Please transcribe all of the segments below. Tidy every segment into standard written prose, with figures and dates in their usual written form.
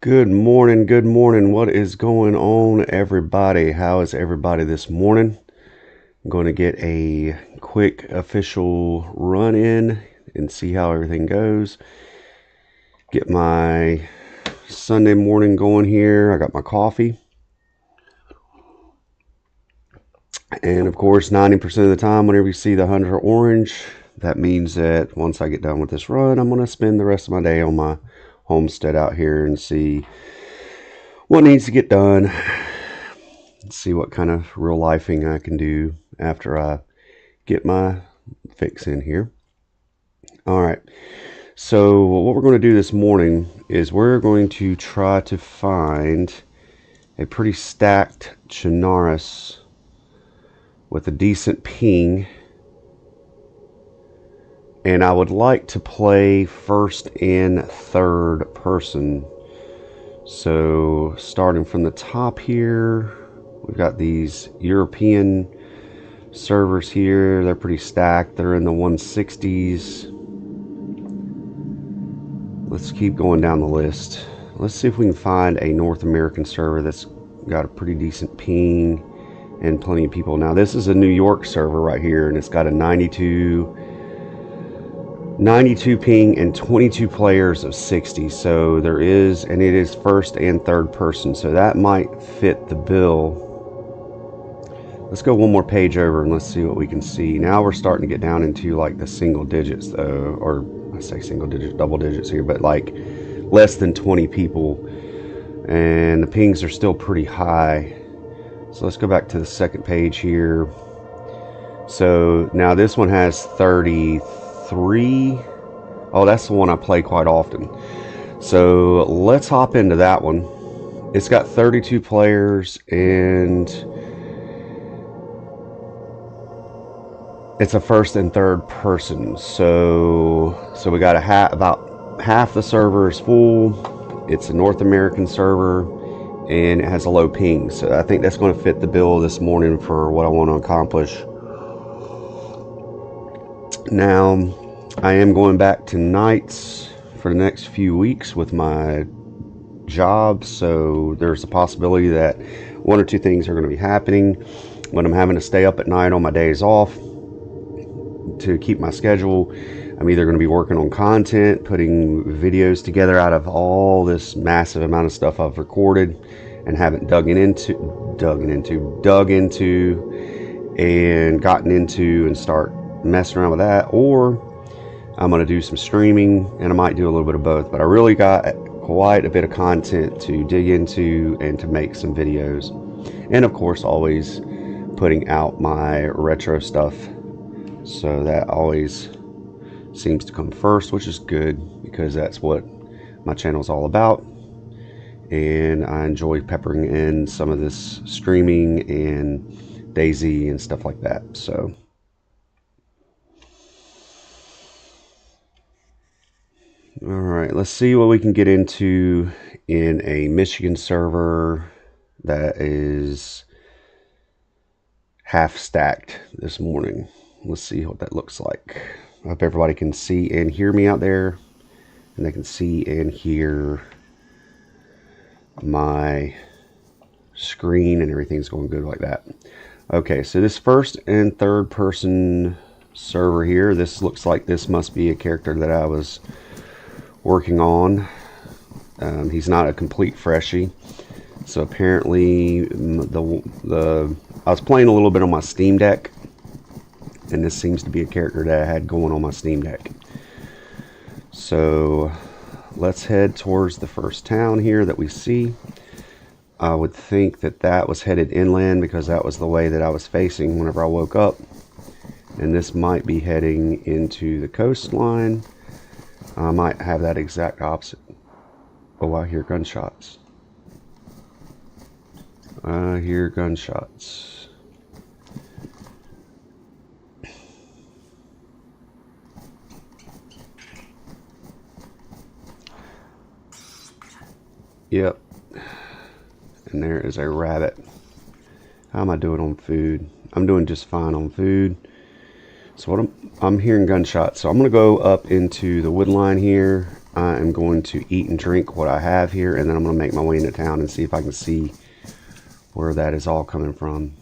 Good morning, good morning. What is going on, everybody? How is everybody this morning? I'm going to get a quick official run in and see how everything goes. Get my Sunday morning going here. I got my coffee. And of course, 90% of the time, whenever you see the 100 orange, that means that once I get done with this run, I'm going to spend the rest of my day on my homestead out here and see what needs to get done. See what kind of real lifing I can do after I get my fix in here. All right. So what we're going to do this morning is we're going to try to find a pretty stacked Chernarus with a decent ping. And I would like to play first and third person. So starting from the top here, we've got these European servers here. They're pretty stacked. They're in the 160s. Let's keep going down the list. Let's see if we can find a North American server that's got a pretty decent ping and plenty of people. Now this is a New York server right here, and it's got a 92 ping and 22 players of 60. So there is, and it is first and third person, so that might fit the bill. Let's go one more page over and let's see what we can see. Now we're starting to get down into like the single digits though, or I say single digits, double digits here, but like less than 20 people, and the pings are still pretty high. So let's go back to the second page here. So now this one has 33. Oh, that's the one I play quite often. So let's hop into that one. It's got 32 players and it's a first and third person. So we got about half the server is full. It's a North American server and it has a low ping. So I think that's going to fit the bill this morning for what I want to accomplish. Now, I am going back to nights for the next few weeks with my job, so there's a possibility that one or two things are going to be happening when I'm having to stay up at night on my days off to keep my schedule. I'm either going to be working on content, putting videos together out of all this massive amount of stuff I've recorded and haven't dug into and gotten into and start messing around with that, or I'm going to do some streaming, and I might do a little bit of both, but I really got quite a bit of content to dig into and to make some videos. And of course, always putting out my retro stuff. So that always seems to come first, which is good because that's what my channel is all about. And I enjoy peppering in some of this streaming and Daisy and stuff like that. So all right, let's see what we can get into in a Michigan server that is half stacked this morning. Let's see what that looks like. I hope everybody can see and hear me out there, and they can see and hear my screen and everything's going good like that. Okay, so this first and third person server here, this looks like this must be a character that I was working on. He's not a complete freshie, so apparently I was playing a little bit on my Steam Deck, and this seems to be a character that I had going on my Steam Deck. So let's head towards the first town here that we see. I would think that that was headed inland because that was the way that I was facing whenever I woke up, and this might be heading into the coastline. I might have that exact opposite. Oh, I hear gunshots. I hear gunshots. Yep. And there is a rabbit. How am I doing on food? I'm doing just fine on food. So what I'm hearing gunshots. So I'm going to go up into the wood line here. I am going to eat and drink what I have here, and then I'm going to make my way into town and see if I can see where that is all coming from.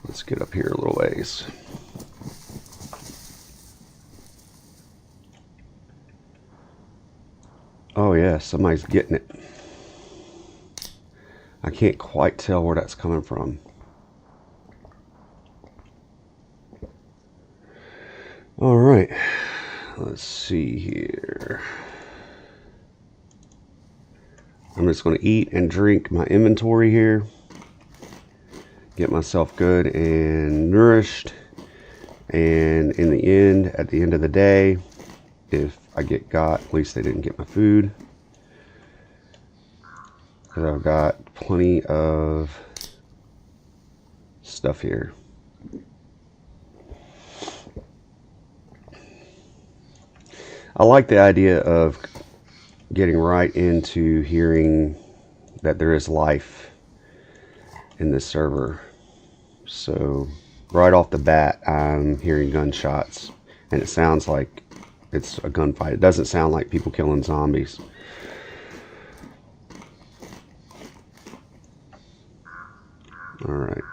Let's get up here a little ways. Oh yeah, somebody's getting it. I can't quite tell where that's coming from. All right, let's see here. I'm just going to eat and drink my inventory here, get myself good and nourished, and in the end, at the end of the day, if I get got, at least they didn't get my food, because I've got plenty of stuff here. I like the idea of getting right into hearing that there is life in this server. So right off the bat, I'm hearing gunshots, and it sounds like it's a gunfight. It doesn't sound like people killing zombies. All right.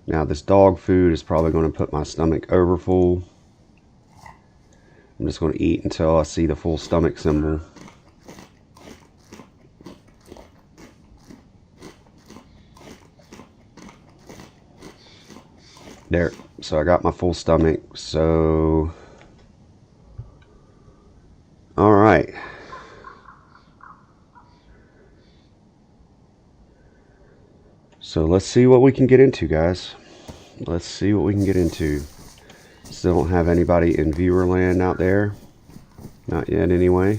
Now this dog food is probably going to put my stomach over full. I'm just going to eat until I see the full stomach symbol. There. So I got my full stomach. So, all right. So let's see what we can get into, guys. Let's see what we can get into. Still don't have anybody in viewer land out there. Not yet, anyway.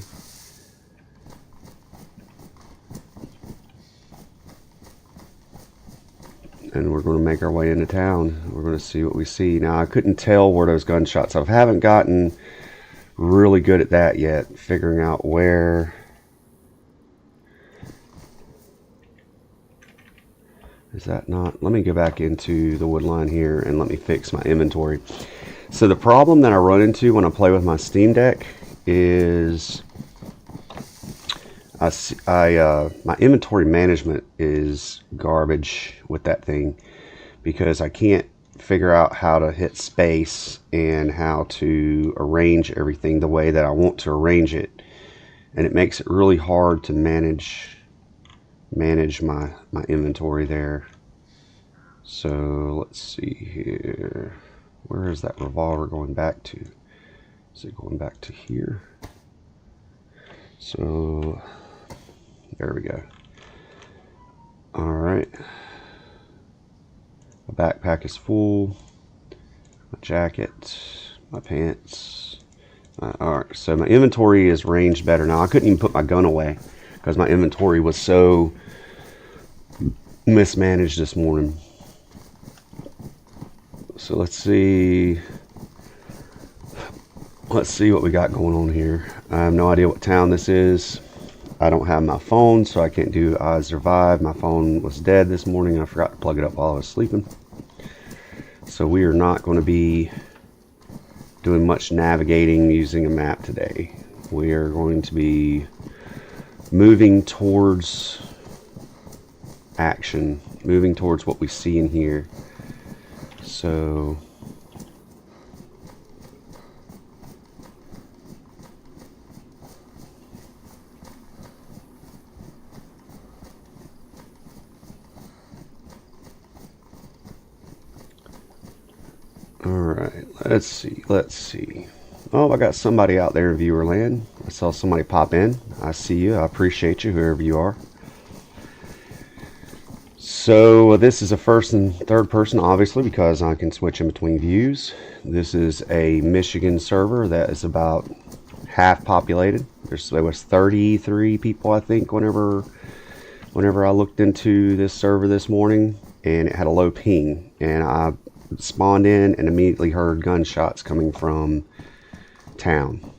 And we're going to make our way into town. We're going to see what we see. Now, I couldn't tell where those gunshots. I haven't gotten really good at that yet, figuring out where. Is that not? Let me go back into the wood line here and let me fix my inventory. So the problem that I run into when I play with my Steam Deck is my inventory management is garbage with that thing, because I can't figure out how to hit space and how to arrange everything the way that I want to arrange it, and it makes it really hard to manage my inventory there. So let's see here. Where is that revolver going back to? Is it going back to here? So there we go. All right. My backpack is full. My jacket, my pants. All right. So my inventory is ranged better now. I couldn't even put my gun away because my inventory was so mismanaged this morning. So let's see what we got going on here. I have no idea what town this is. I don't have my phone, so I can't do I Survive. My phone was dead this morning, and I forgot to plug it up while I was sleeping. So we are not going to be doing much navigating using a map today. We are going to be moving towards action, moving towards what we see in here. So all right, let's see. Oh, I got somebody out there in viewer land. I saw somebody pop in. I see you. I appreciate you, whoever you are. So this is a first and third person, obviously, because I can switch in between views. This is a Michigan server that is about half populated. There was 33 people, I think, whenever I looked into this server this morning, and it had a low ping. And I spawned in and immediately heard gunshots coming from town.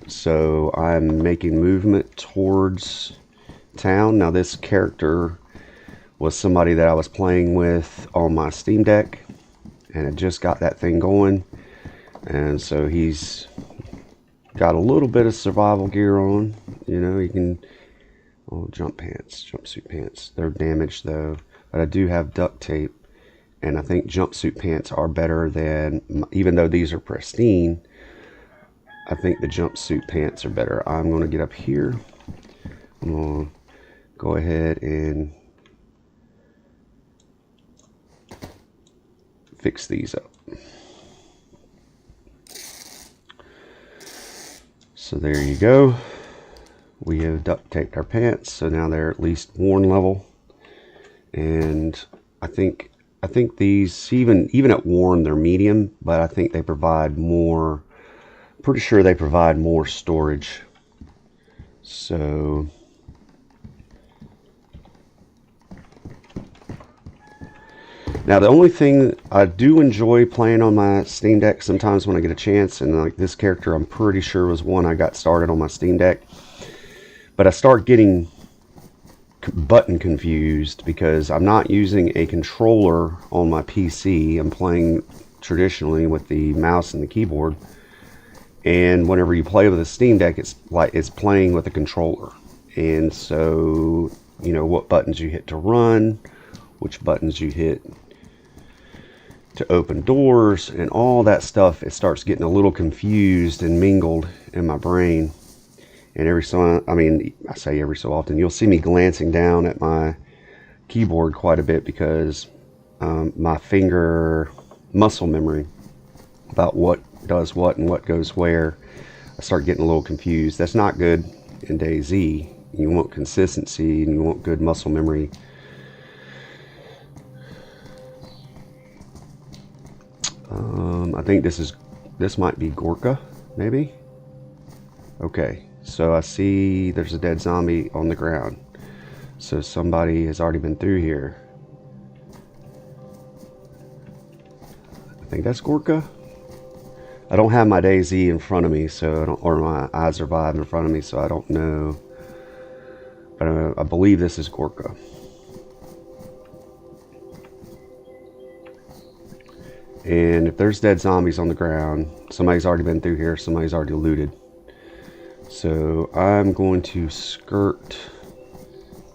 So I'm making movement towards town. Now this character was somebody that I was playing with on my Steam Deck, and I just got that thing going. And so he's got a little bit of survival gear on. You know, he can... Oh, jumpsuit pants. They're damaged though. But I do have duct tape. And I think jumpsuit pants are better than... Even though these are pristine, I think the jumpsuit pants are better. I'm going to get up here. I'm going to go ahead and fix these up. So there you go. We have duct taped our pants, so now they're at least worn level. And I think these, even at worn, they're medium, but I think they provide more, pretty sure they provide more storage. So now the only thing I do enjoy playing on my Steam Deck sometimes when I get a chance, and like this character I'm pretty sure was one I got started on my Steam Deck, but I start getting button confused because I'm not using a controller on my PC. I'm playing traditionally with the mouse and the keyboard, and whenever you play with a Steam Deck, it's like it's playing with a controller. And so, you know, what buttons you hit to run, which buttons you hit to open doors, and all that stuff, it starts getting a little confused and mingled in my brain. And I say every so often, you'll see me glancing down at my keyboard quite a bit because my finger muscle memory about what does what and what goes where, I start getting a little confused. That's not good in DayZ. You want consistency and you want good muscle memory. I think this might be Gorka, maybe. Okay, so I see there's a dead zombie on the ground. So somebody has already been through here. I think that's Gorka. I don't have my DayZ in front of me, or my iSurvive in front of me, so I don't know. But I believe this is Gorka. And if there's dead zombies on the ground, somebody's already been through here, somebody's already looted. So I'm going to skirt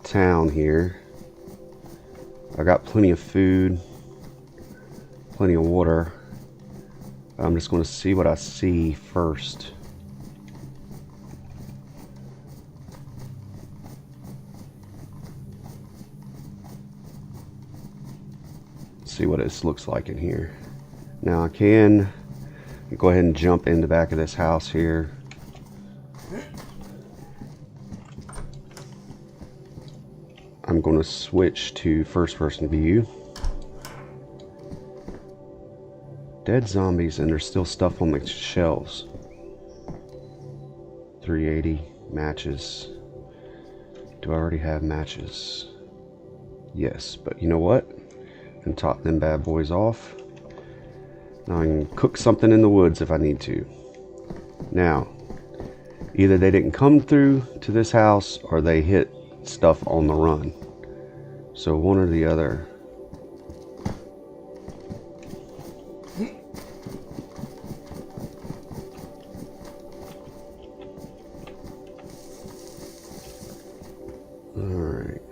town here. I got plenty of food, plenty of water. I'm just going to see what I see first. See what this looks like in here. Now I can go ahead and jump in the back of this house here. I'm going to switch to first person view. Dead zombies, and there's still stuff on the shelves. 380 matches. Do I already have matches? Yes, but you know what? I can top them bad boys off. Now I can cook something in the woods if I need to. Now, either they didn't come through to this house or they hit stuff on the run. So one or the other. Alright.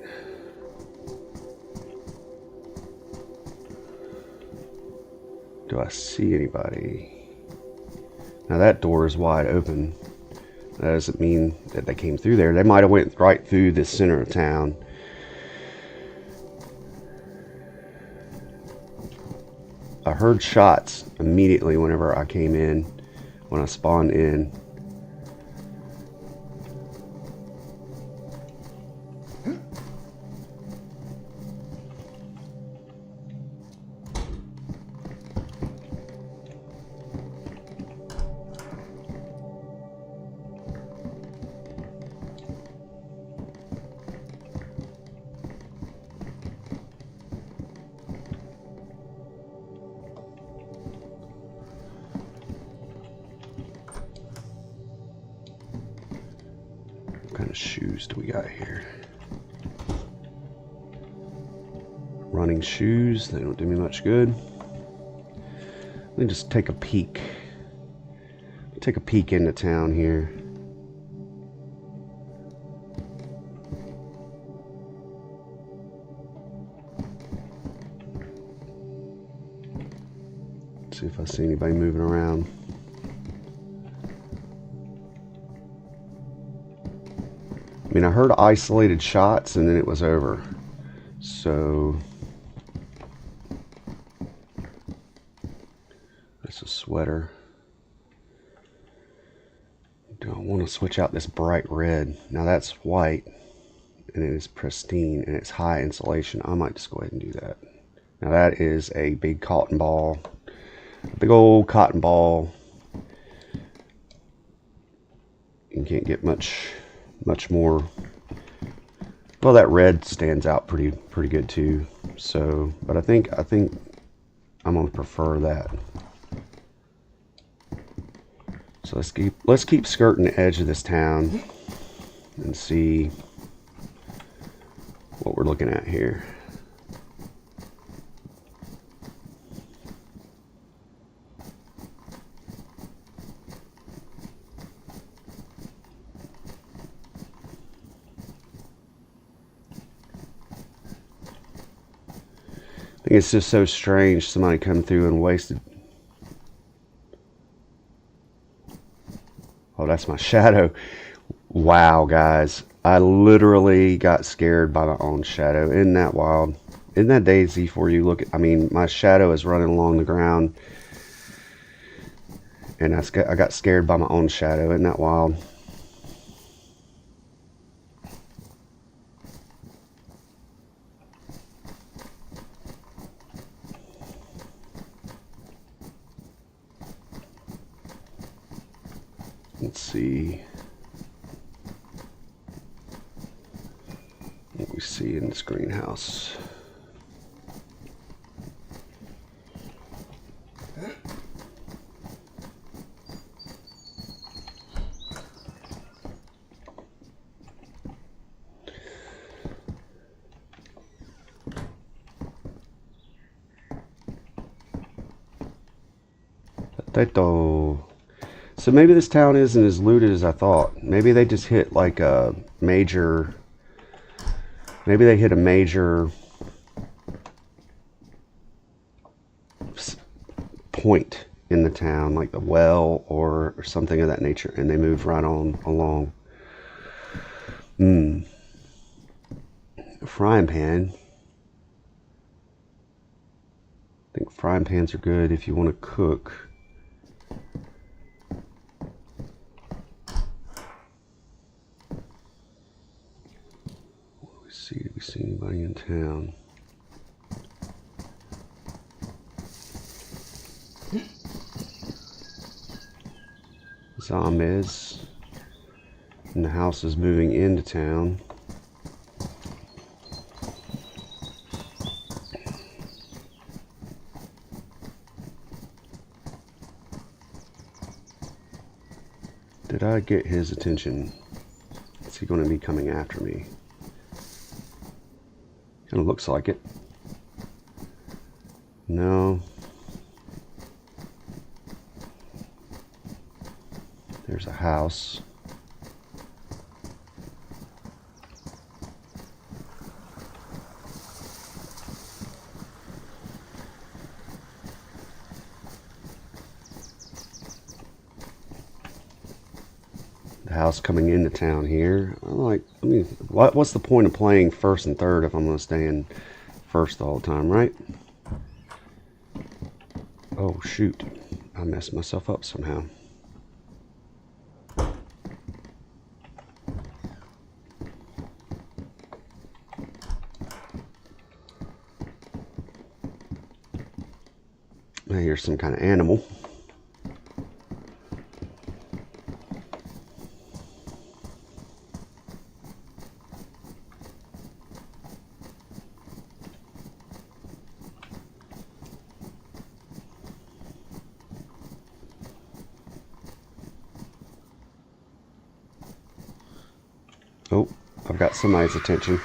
Do I see anybody? Now that door is wide open. That doesn't mean that they came through there. They might have went right through the center of town. I heard shots immediately whenever I came in, when I spawned in. What kind of shoes do we got here? Running shoes, they don't do me much good. Let me just take a peek take a peek into town here. See if I see anybody moving around. I mean, I heard isolated shots and then it was over. So that's a sweater. Do I want to switch out this bright red? Now that's white and it is pristine and it's high insulation. I might just go ahead and do that. Now that is a big cotton ball. A big old cotton ball. You can't get much more. Well, that red stands out pretty good too. So, but I think I'm gonna prefer that. So let's keep skirting the edge of this town and see what we're looking at here. I think it's just so strange somebody come through and wasted. Oh, that's my shadow. Wow, guys. I literally got scared by my own shadow. Isn't that wild? Isn't that daisy for you? Look, I mean, my shadow is running along the ground. And I got scared by my own shadow. Isn't that wild? Let's see what we see in this greenhouse. Potato. So maybe this town isn't as looted as I thought. Maybe they just hit like a major, maybe they hit a major point in the town, like the well or something of that nature, and they move right on along. A frying pan. I think frying pans are good if you want to cook. Do we see anybody in town? Zombies. And the house is moving into town. Did I get his attention? Is he going to be coming after me? Kind of looks like it. No. There's a house. The house coming into town here. What's the point of playing first and third if I'm going to stay in first the whole time, right? Oh, shoot. I messed myself up somehow. I hear some kind of animal. Oh, I've got somebody's attention.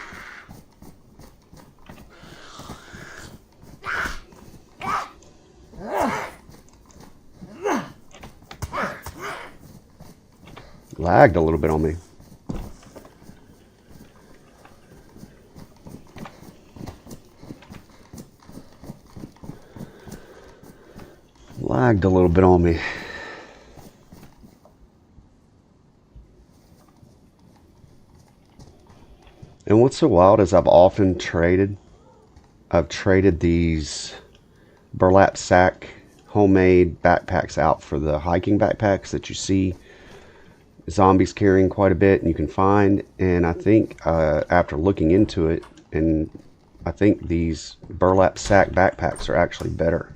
Lagged a little bit on me. Lagged a little bit on me. And what's so wild is I've traded these burlap sack homemade backpacks out for the hiking backpacks that you see zombies carrying quite a bit and you can find. And I think after looking into it, and I think these burlap sack backpacks are actually better.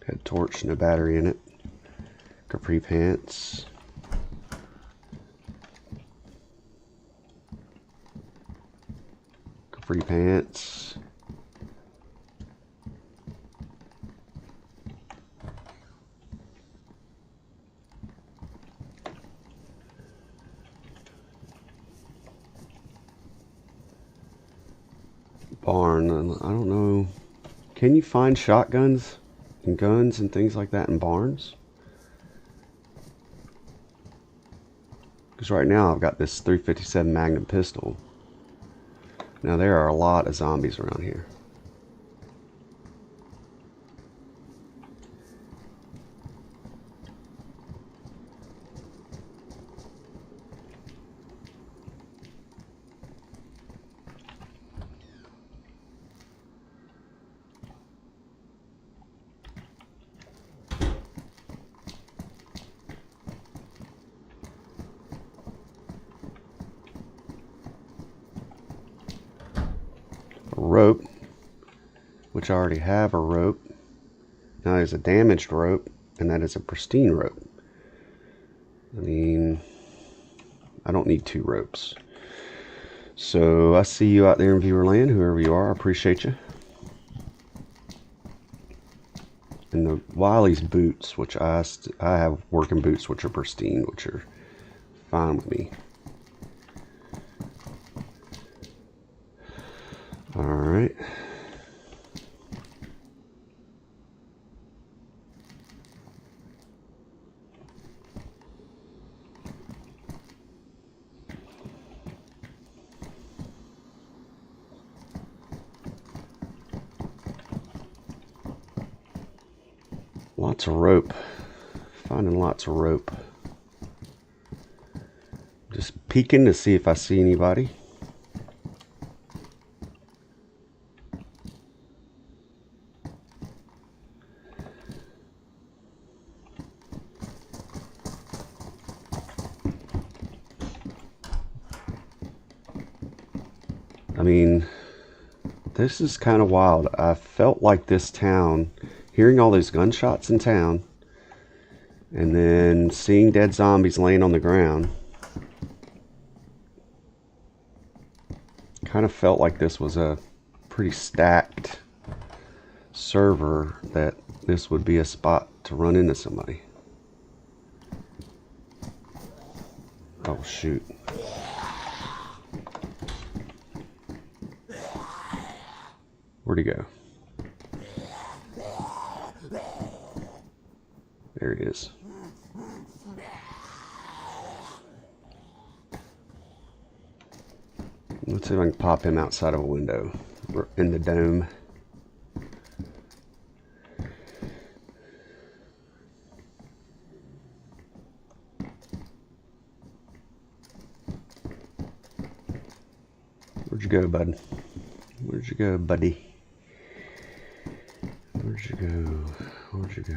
Had torch, no battery in it. Capri pants. Capri pants. Barn. I don't know. Can you find shotguns and guns and things like that in barns? Because right now I've got this .357 Magnum pistol. Now there are a lot of zombies around here. Rope, which I already have a rope. Now there's a damaged rope, and that is a pristine rope. I mean, I don't need 2 ropes. So I see you out there in viewer land, whoever you are. I appreciate you. And the Wiley's boots, which I have working boots, which are pristine, which are fine with me. All right. Lots of rope. Finding lots of rope. Just peeking to see if I see anybody. I mean, this is kind of wild. I felt like this town, hearing all those gunshots in town, and then seeing dead zombies laying on the ground, kind of felt like this was a pretty stacked server, that this would be a spot to run into somebody. Oh, shoot. Where'd he go? There he is. Let's see if I can pop him outside of a window in the dome. Where'd you go, bud? Where'd you go, buddy? Where'd you go? Where'd you go?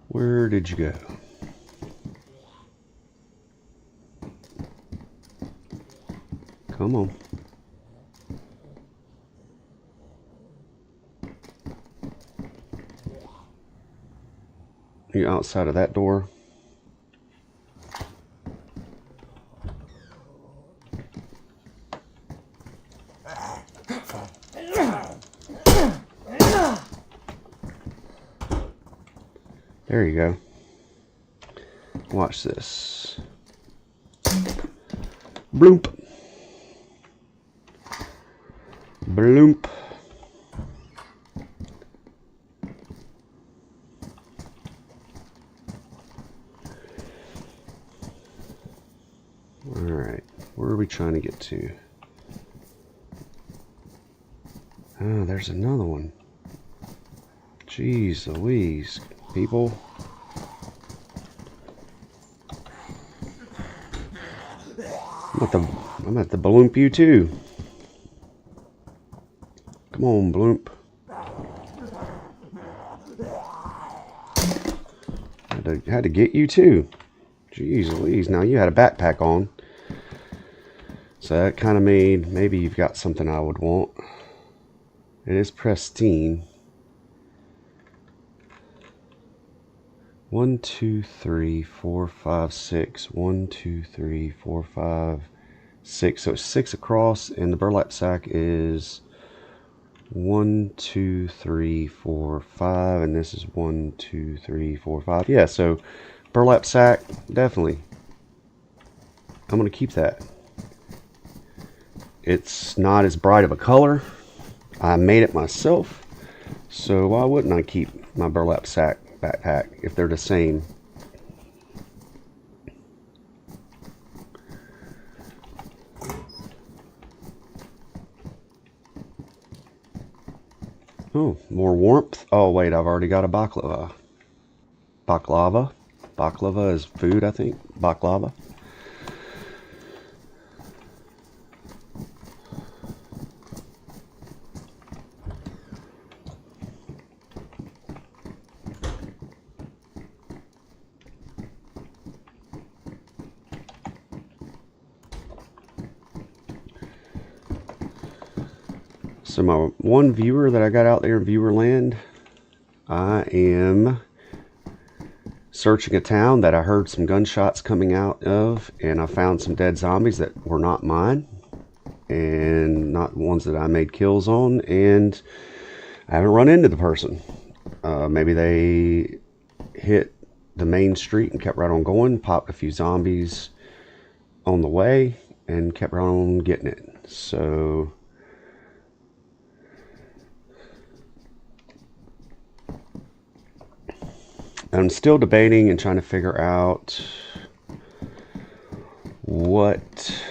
Where did you go? Come on. You outside of that door? There you go. Watch this. Bloop. Bloop. Where are we trying to get to? Ah, there's another one. Jeez Louise, people. I'm at the bloomp you too. Come on, bloomp. Had to get you too. Jeez Louise, now you had a backpack on. So that kind of made, maybe you've got something I would want. It is pristine. 1, 2, 3, 4, 5, 6. 1, 2, 3, 4, 5, 6. So it's 6 across, and the burlap sack is 1, 2, 3, 4, 5, and this is 1, 2, 3, 4, 5. Yeah, so burlap sack, definitely. I'm gonna keep that. It's not as bright of a color. I made it myself, so why wouldn't I keep my burlap sack backpack if they're the same? Oh, more warmth. Oh wait, I've already got a baklava. Baklava is food, I think. Baklava. So my one viewer that I got out there in viewer land, I am searching a town that I heard some gunshots coming out of, and I found some dead zombies that were not mine and not ones that I made kills on, and I haven't run into the person. Maybe they hit the main street and kept right on going, popped a few zombies on the way, and kept right on getting it. So I'm still debating and trying to figure out what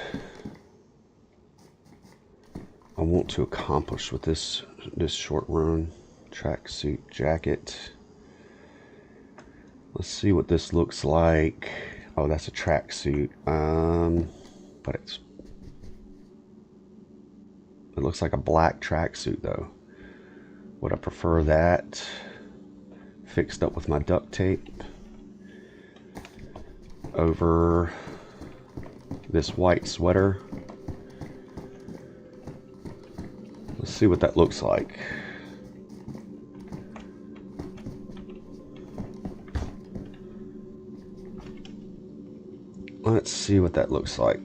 I want to accomplish with this short run. Tracksuit jacket. Let's see what this looks like. Oh, that's a tracksuit. But it looks like a black tracksuit though. Would I prefer that fixed up with my duct tape over this white sweater? Let's see what that looks like. Let's see what that looks like.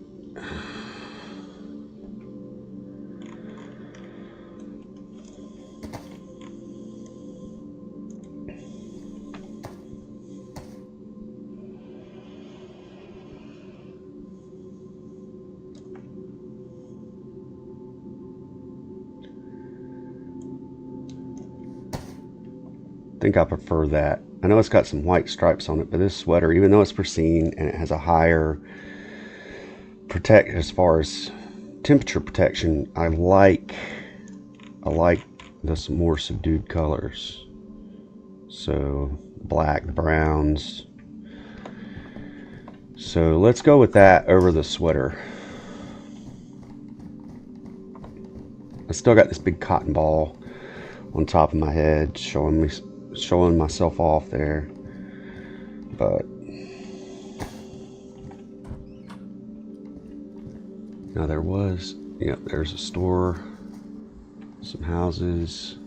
I think I prefer that. I know it's got some white stripes on it, but this sweater, even though it's pristine and it has a higher as far as temperature protection, I like the more subdued colors. So black, browns. So let's go with that over the sweater. I still got this big cotton ball on top of my head showing myself off there, but now there's a store, some houses.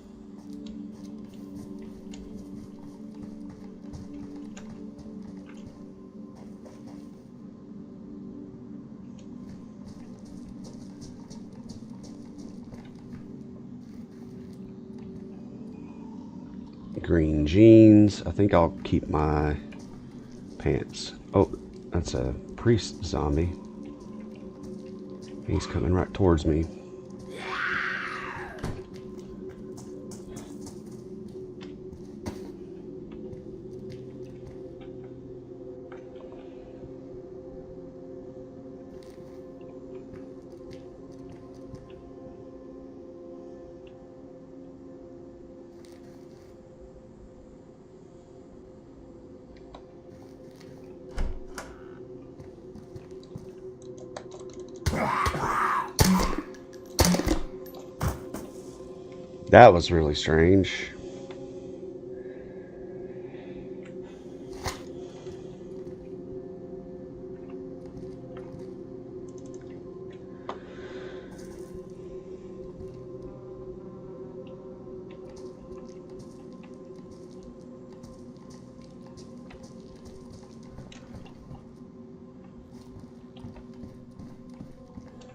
Green jeans. I think I'll keep my pants. Oh, that's a priest zombie. He's coming right towards me. That was really strange.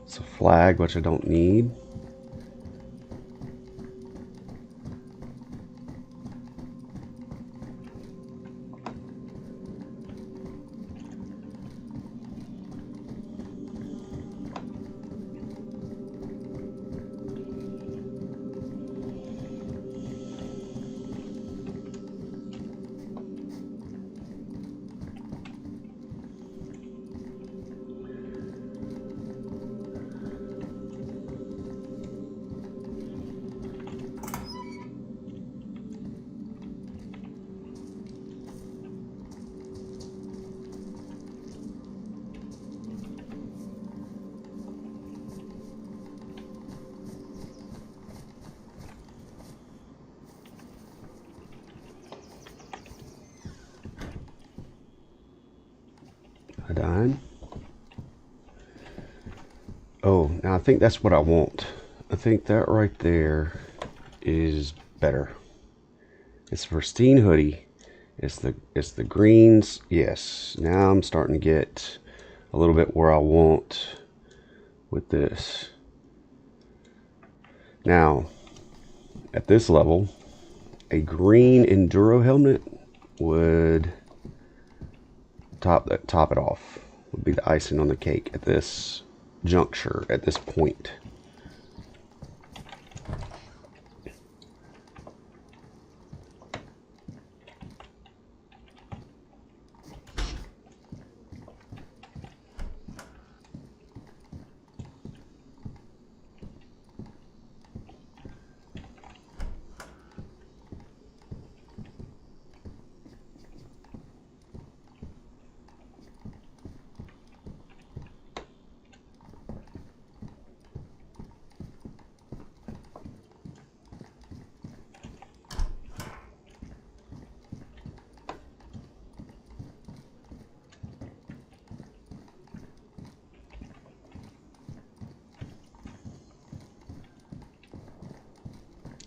It's a flag, which I don't need. I died. Oh, now I think that's what I want. I think that right there is better. It's pristine hoodie. It's the greens. Yes. Now I'm starting to get a little bit where I want with this. Now, at this level, a green enduro helmet would top it off. Would be the icing on the cake at this juncture, at this point.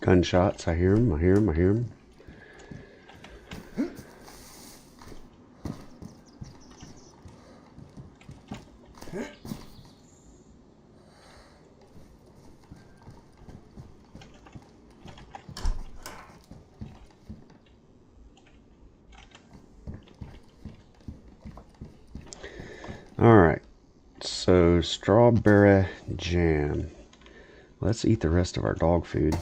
Gunshots, I hear them, I hear them, I hear them. Alright, so strawberry jam. Let's eat the rest of our dog food.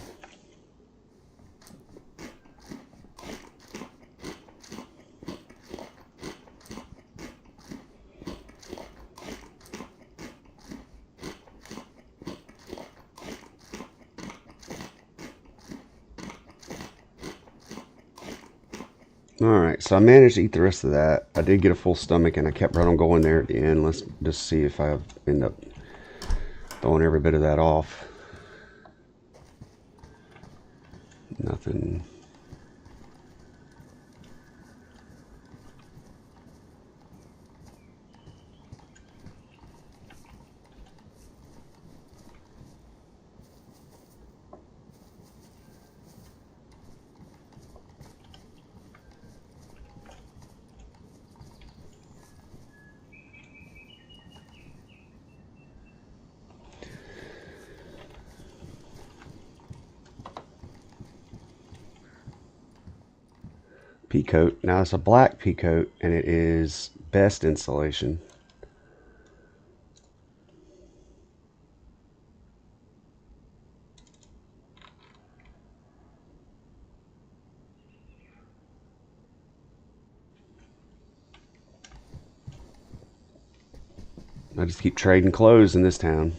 Alright, so I managed to eat the rest of that. I did get a full stomach and I kept right on going there at the end. Let's just see if I end up throwing every bit of that off. Nothing. Pea coat. Now it's a black pea coat and it is best insulation. I just keep trading clothes in this town.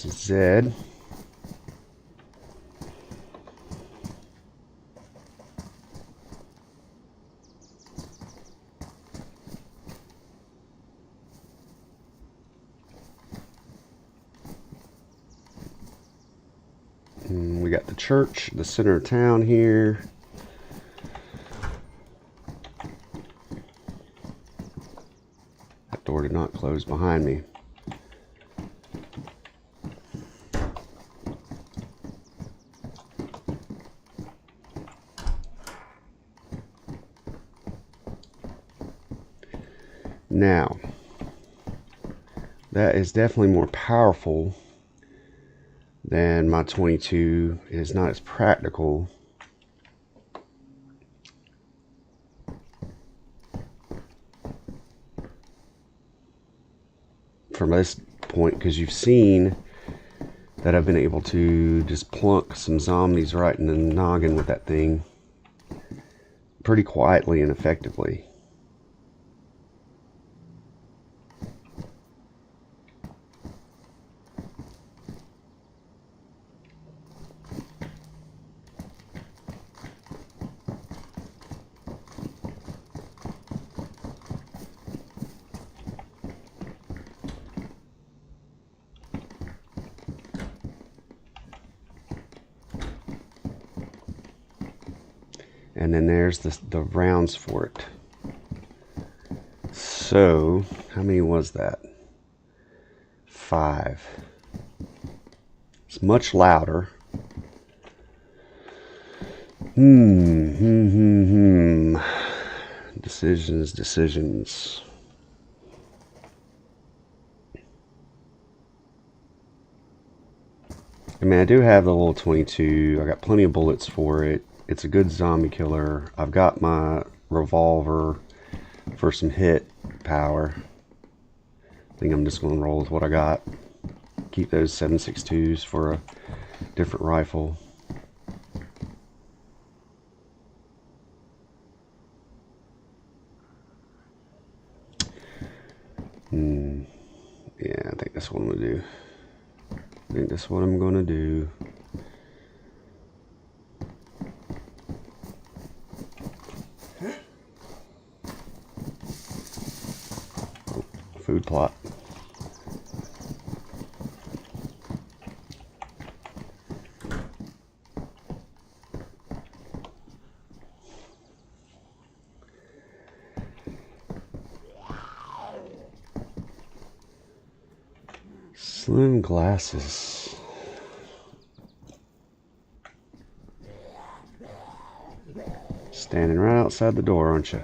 Z. And we got the church, the center of town here. That door did not close behind me. Now, that is definitely more powerful than my 22. It is not as practical. From this point, because you've seen that I've been able to just plunk some zombies right in the noggin with that thing pretty quietly and effectively. And then there's the rounds for it. So, how many was that? 5. It's much louder. Decisions. I mean, I do have the little 22. I got plenty of bullets for it. It's a good zombie killer. I've got my revolver for some hit power. I think I'm just going to roll with what I got. Keep those 7.62s for a different rifle. Yeah, I think that's what I'm going to do. Food plot. Slim glasses. Standing right outside the door, aren't you?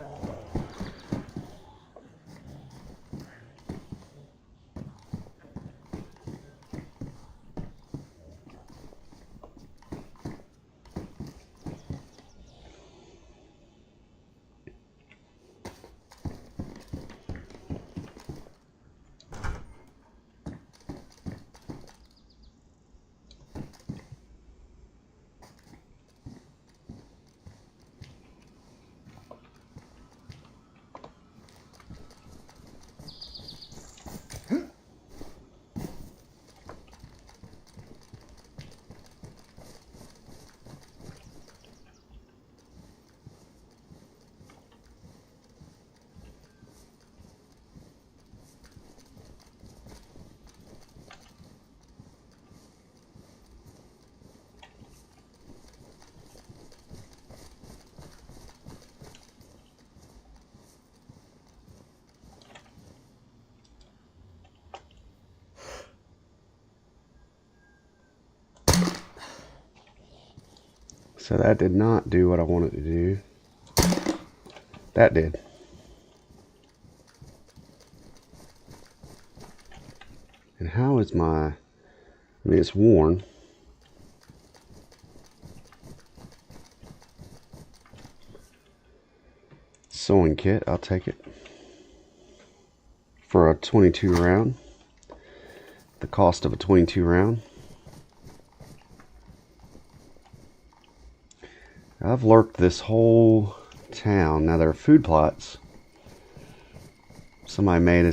So that did not do what I wanted to do. That did. And how is my... I mean, it's worn. Sewing kit, I'll take it. For a 22 round. The cost of a 22 round. I've lurked this whole town. Now there are food plots. Somebody made their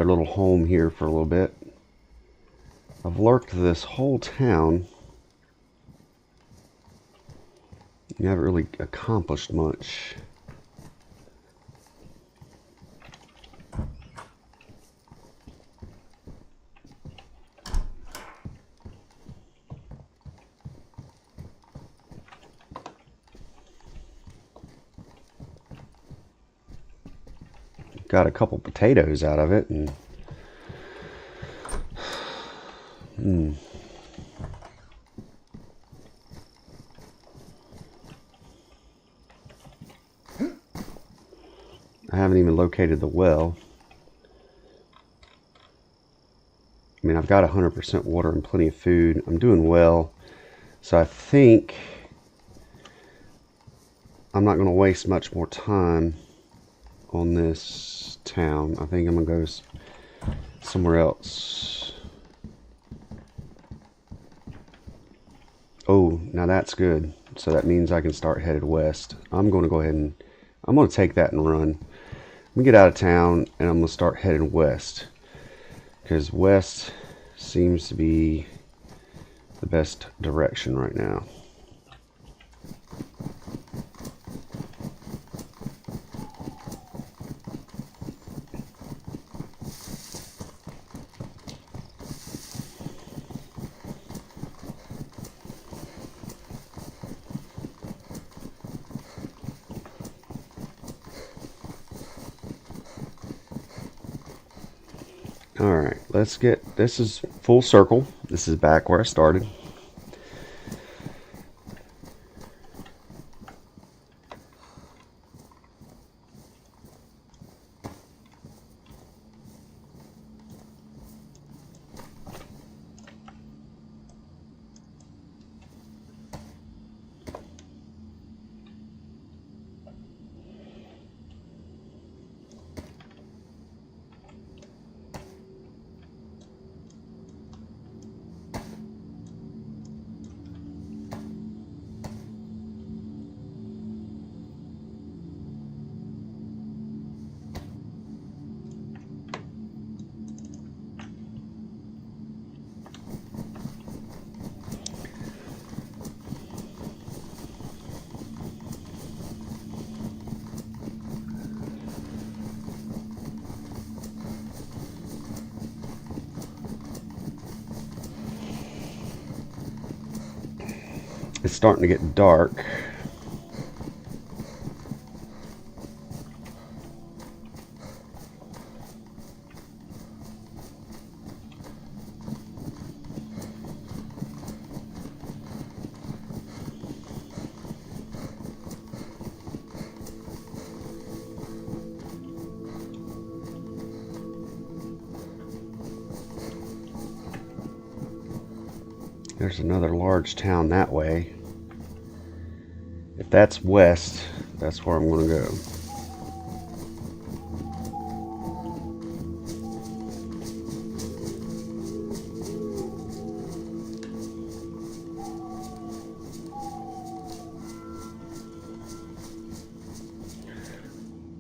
little home here for a little bit. I've lurked this whole town. You haven't really accomplished much. Got a couple potatoes out of it, and I haven't even located the well. I mean, I've got 100% water and plenty of food. I'm doing well. So I think I'm not going to waste much more time on this town. I think I'm going to go somewhere else. Oh, now that's good. So that means I can start headed west. I'm going to go ahead and I'm going to take that and run. I'm going to get out of town and I'm going to start heading west. Because west seems to be the best direction right now. Alright, let's get, this is full circle. This is back where I started. It's starting to get dark. There's another large town that way. If that's west, that's where I'm going to go.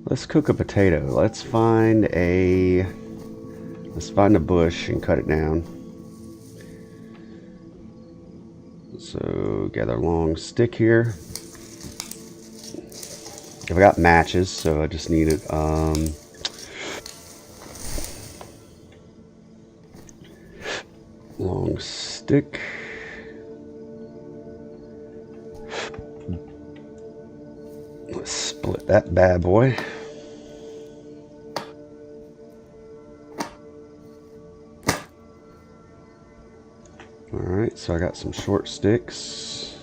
Let's cook a potato. Let's find a bush and cut it down. So gather a long stick here. I've got matches, so I just need it. Long stick. Let's split that bad boy. Alright, so I got some short sticks.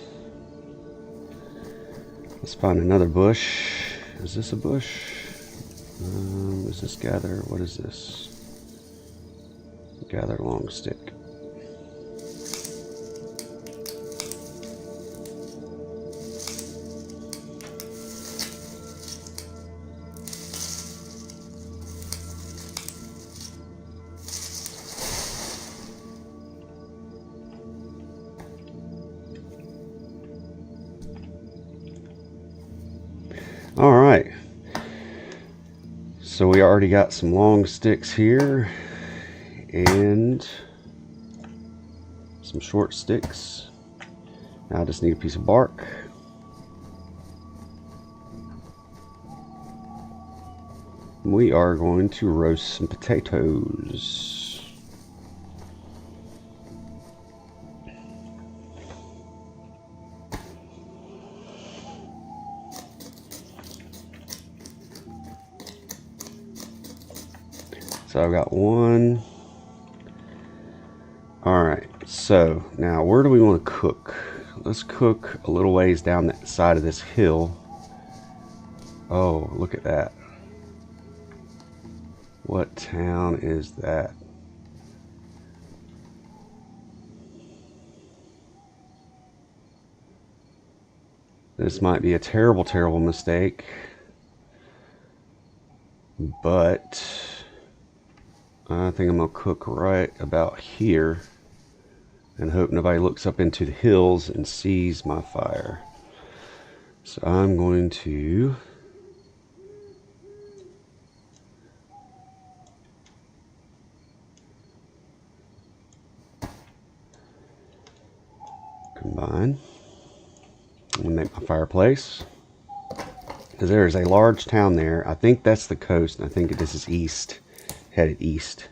Let's find another bush. Is this a bush? Is this gather? What is this? Gather long stick. All right, so we already got some long sticks here, and some short sticks. Now I just need a piece of bark. We are going to roast some potatoes. So I've got one. Alright, so now where do we want to cook? Let's cook a little ways down that side of this hill. Oh, look at that. What town is that? This might be a terrible, terrible mistake. But I think I'm going to cook right about here and hope nobody looks up into the hills and sees my fire. So I'm going to combine and make my fireplace, because there is a large town there. I think that's the coast, and I think this is east, headed east.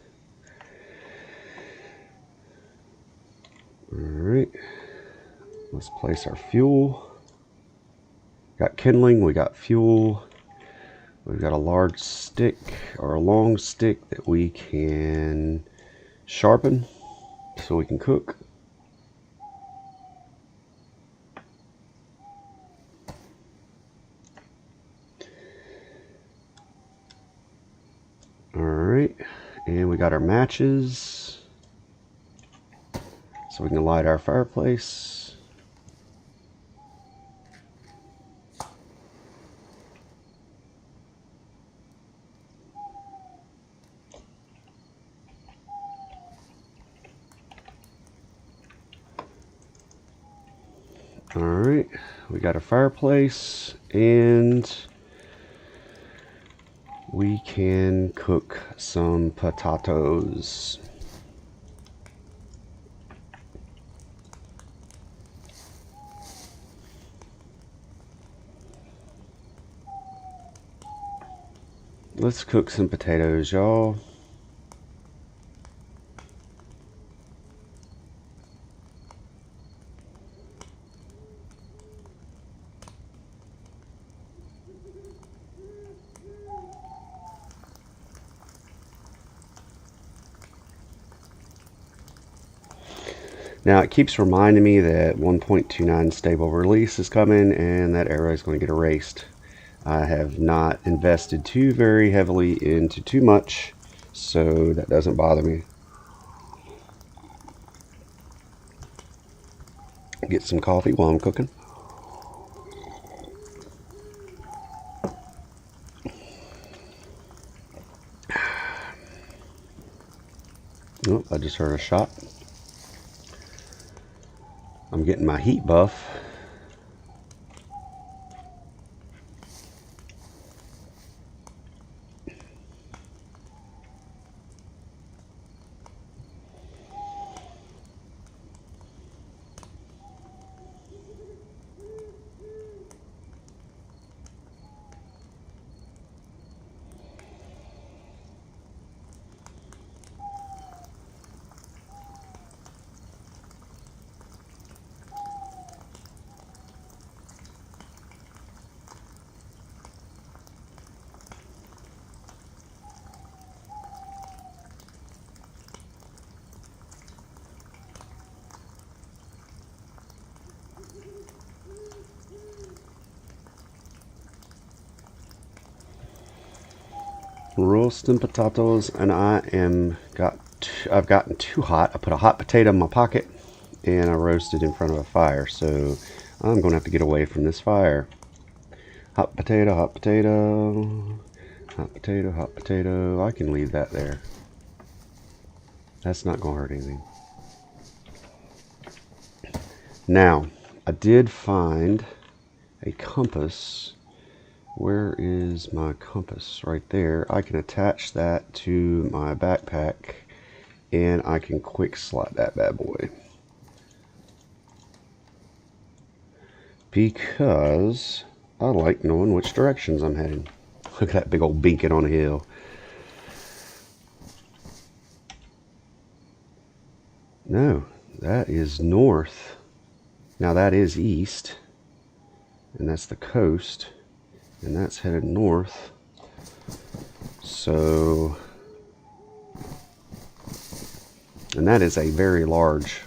Alright, let's place our fuel. Got kindling, we got fuel, we've got a large stick or a long stick that we can sharpen so we can cook. Alright, and we got our matches so we can light our fireplace. Alright, we got a fireplace, and we can cook some potatoes. Let's cook some potatoes, y'all. Now it keeps reminding me that 1.29 stable release is coming and that arrow is going to get erased. I have not invested too very heavily into too much, so that doesn't bother me. Get some coffee while I'm cooking. Oh, I just heard a shot. I'm getting my heat buff. Roasting potatoes, and I've gotten too hot. I put a hot potato in my pocket and I roasted in front of a fire, so I'm gonna have to get away from this fire. Hot potato, hot potato, hot potato, hot potato. I can leave that there. That's not gonna hurt anything. Now, I did find a compass. Where is my compass? Right there. I can attach that to my backpack and I can quick slot that bad boy. because I like knowing which directions I'm heading. Look at that big old beacon on a hill. No, that is north. Now that is east, and that's the coast, and that's headed north. So, and that is a very large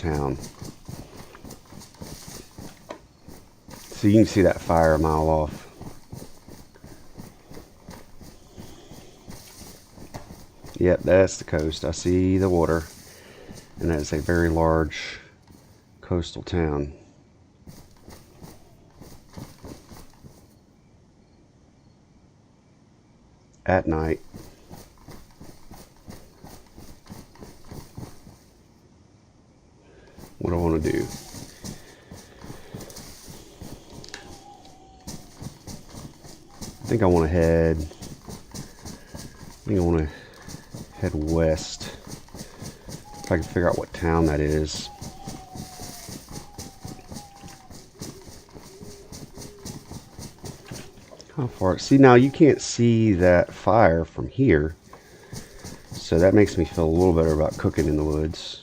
town. So you can see that fire a mile off. Yep, that's the coast. I see the water. And that is a very large coastal town. At night. What do I want to do? I think I want to head west. If I can figure out what town that is. How far? See, now you can't see that fire from here. So that makes me feel a little better about cooking in the woods.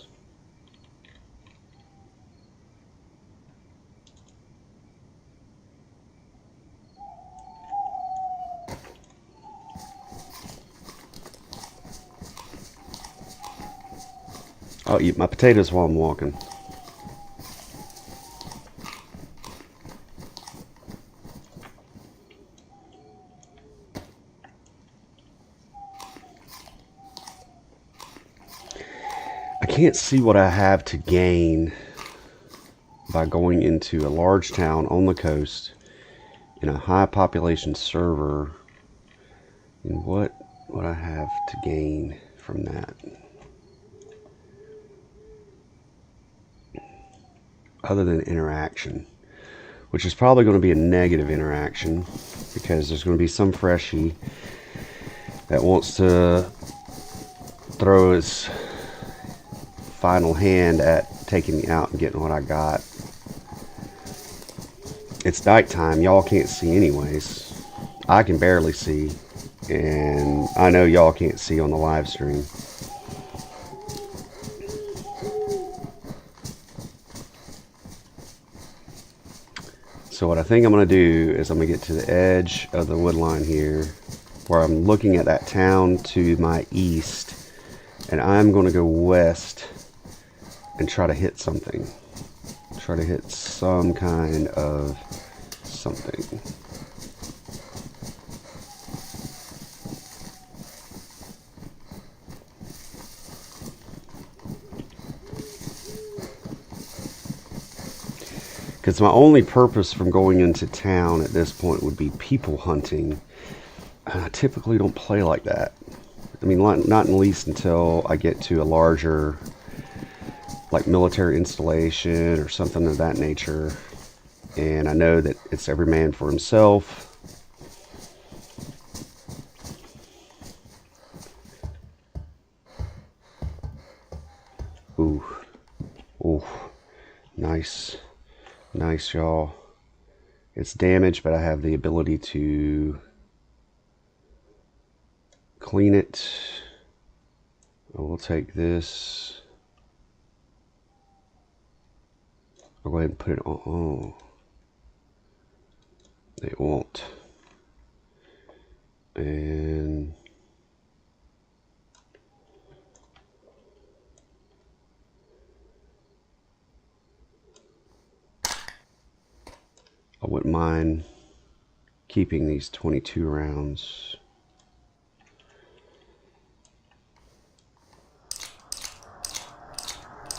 I'll eat my potatoes while I'm walking. I can't see what I have to gain by going into a large town on the coast in a high population server, and what I have to gain from that. Other than interaction, which is probably going to be a negative interaction, because there's going to be some freshie that wants to throw his final hand at taking me out and getting what I got. It's nighttime. Y'all can't see anyways. I can barely see, and I know y'all can't see on the live stream. So what I think I'm going to do is I'm going to get to the edge of the wood line here, where I'm looking at that town to my east, and I'm going to go west and try to hit something. Try to hit some kind of something. Because my only purpose from going into town at this point would be people hunting. And I typically don't play like that. I mean, not at least until I get to a larger, like, military installation or something of that nature. And I know that it's every man for himself. Ooh. Ooh. Nice. Nice, y'all. It's damaged, but I have the ability to clean it. I will take this. I'll go ahead and put it on. Oh. It won't. And I wouldn't mind keeping these 22 rounds.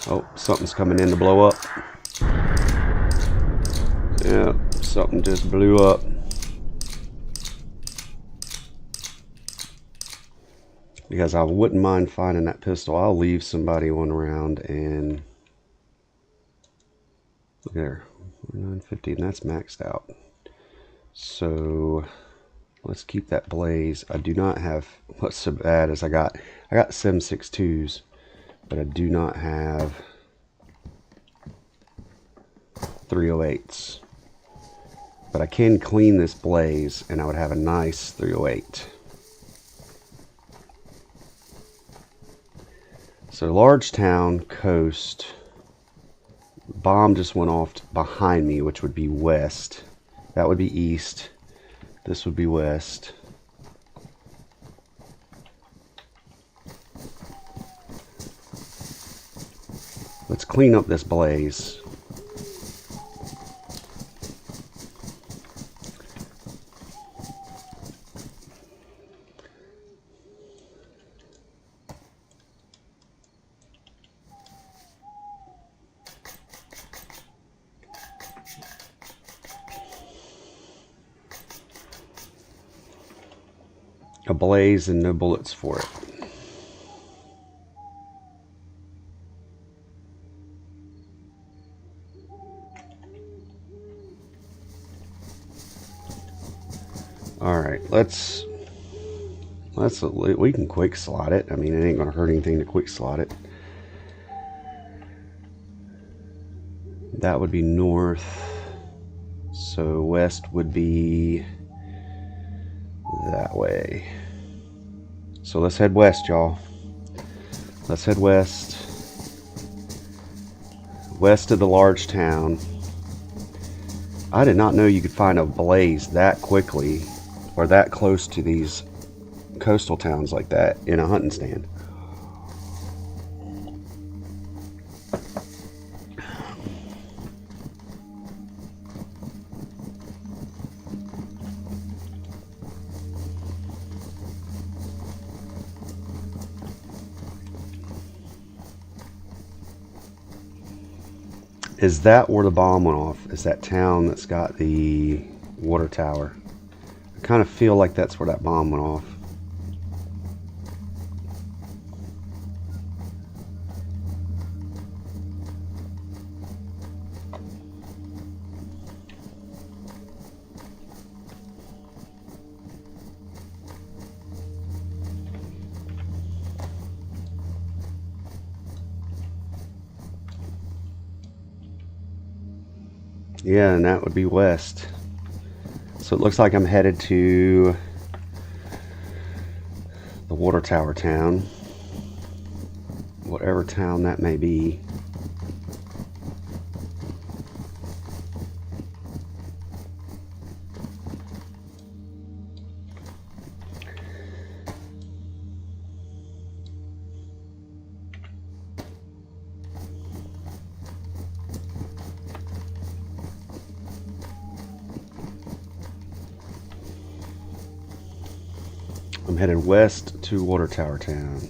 Oh, something's coming in to blow up. Yeah, something just blew up. Because I wouldn't mind finding that pistol. I'll leave somebody one round, and look there, 950, and that's maxed out. So let's keep that blaze. I do not have, what's so bad is I got 7.62s, but I do not have 308s. But I can clean this blaze and I would have a nice 308. So large town, coast. Bomb just went off behind me, which would be west. That would be east. This would be west. Let's clean up this blaze. A blaze and no bullets for it. All right, we can quick slot it. I mean, it ain't gonna hurt anything to quick slot it. That would be north. So west would be that way. So let's head west, y'all. Let's head west. West of the large town. I did not know you could find a blaze that quickly or that close to these coastal towns like that in a hunting stand. Is that where the bomb went off? Is that town that's got the water tower? I kind of feel like that's where that bomb went off. Yeah, and that would be west. So it looks like I'm headed to the water tower town. Whatever town that may be. I'm headed west to Water Tower Town.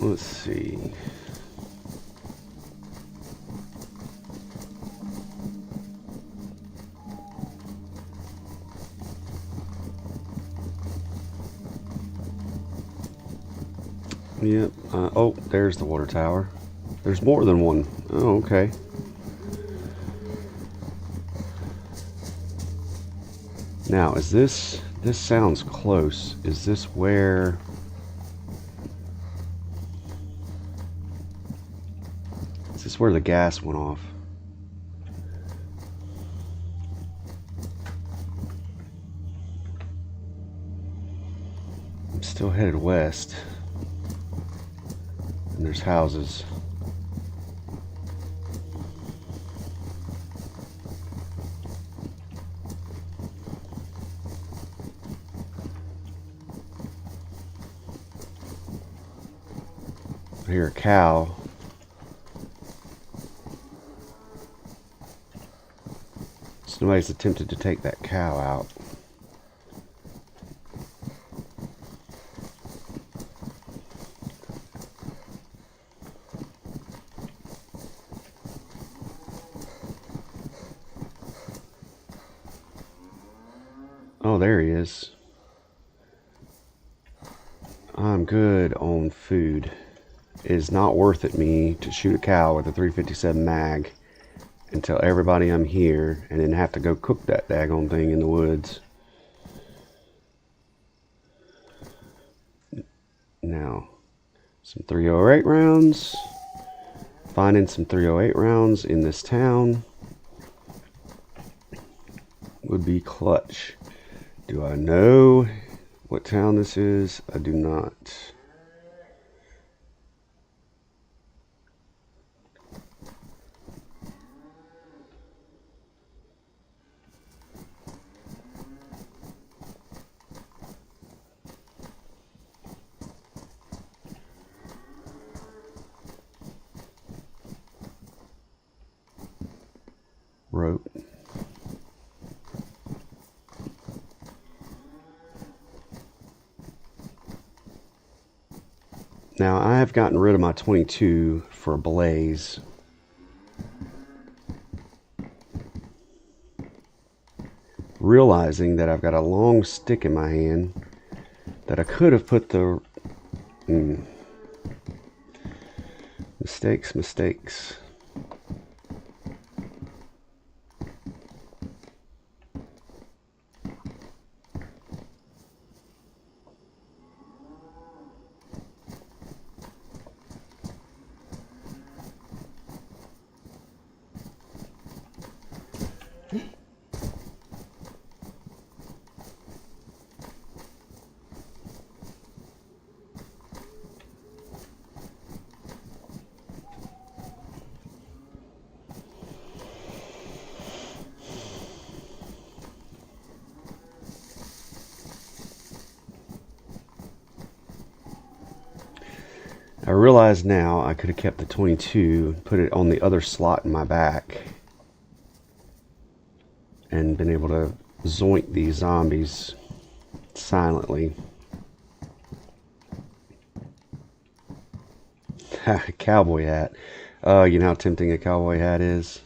Let's see. Yep. Oh, there's the water tower. There's more than one. Oh, okay. Now, is this sounds close. Is this where... Is this where the gas went off? I'm still headed west. And there's houses. I hear a cow. Somebody's attempted to take that cow out. there he is. I'm good on food. It is not worth it me to shoot a cow with a 357 mag and tell everybody I'm here and then have to go cook that daggone thing in the woods. Now, some 308 rounds. Finding some 308 rounds in this town would be clutch. Do I know what town this is? I do not. Rope. Now I have gotten rid of my 22 for a blaze. Realizing that I've got a long stick in my hand that I could have put the mistakes. I realize now I could have kept the 22, put it on the other slot in my back, and been able to zoink these zombies silently. Cowboy hat. You know how tempting a cowboy hat is?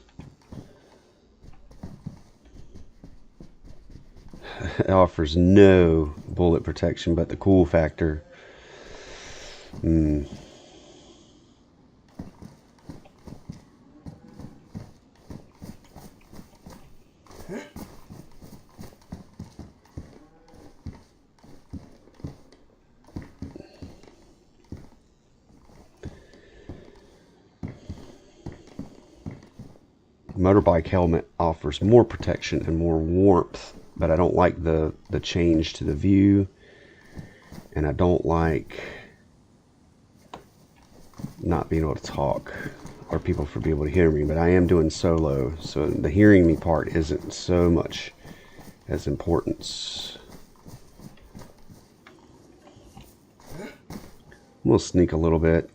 It offers no bullet protection, but the cool factor. Motorbike helmet offers more protection and more warmth, but I don't like the change to the view, and I don't like not being able to talk or people for being able to hear me. But I am doing solo, so the hearing me part isn't so much as importance. I'm gonna sneak a little bit.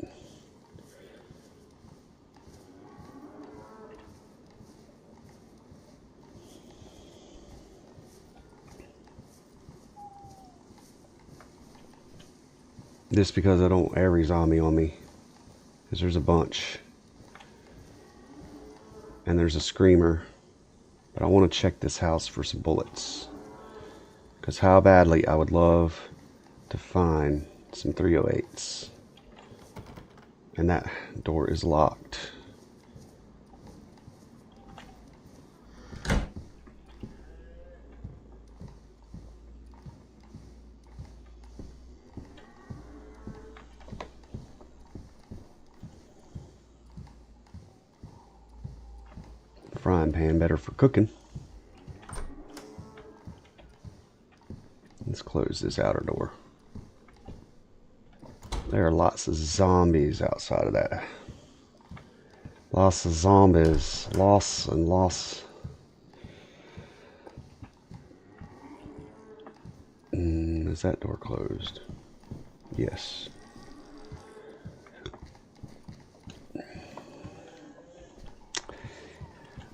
Just because I don't want every zombie on me. Because there's a bunch. And there's a screamer. But I want to check this house for some bullets. Because how badly I would love to find some 308s. And that door is locked. Frying pan better for cooking. Let's close this outer door. There are lots of zombies outside of that. Lots of zombies. Loss and loss. Is that door closed? Yes.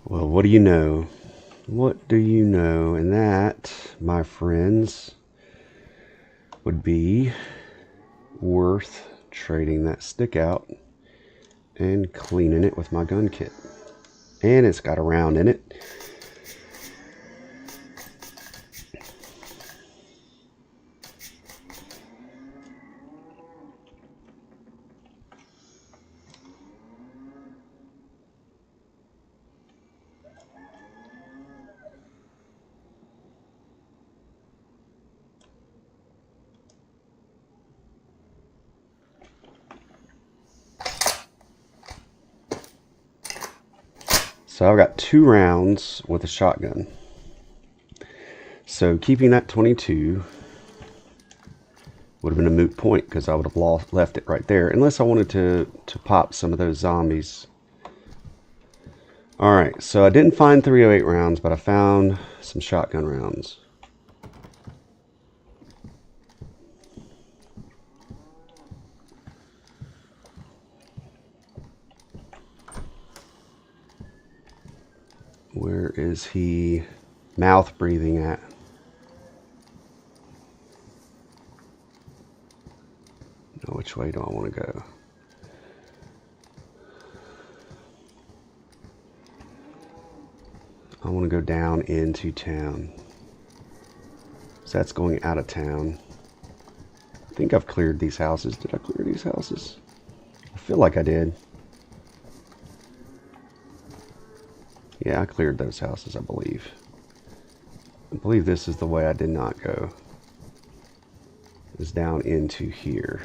Well, what do you know? What do you know? And that, my friends, would be worth trading that stick out and cleaning it with my gun kit. And it's got a round in it. So I've got 2 rounds with a shotgun. So keeping that 22 would have been a moot point because I would have left it right there, unless I wanted to pop some of those zombies. Alright, so I didn't find 308 rounds, but I found some shotgun rounds. Where is he mouth breathing at? Now, which way do I want to go? I want to go down into town. So that's going out of town. I think I've cleared these houses. Did I clear these houses? I feel like I did. Yeah, I cleared those houses, I believe. I believe this is the way I did not go. Is down into here.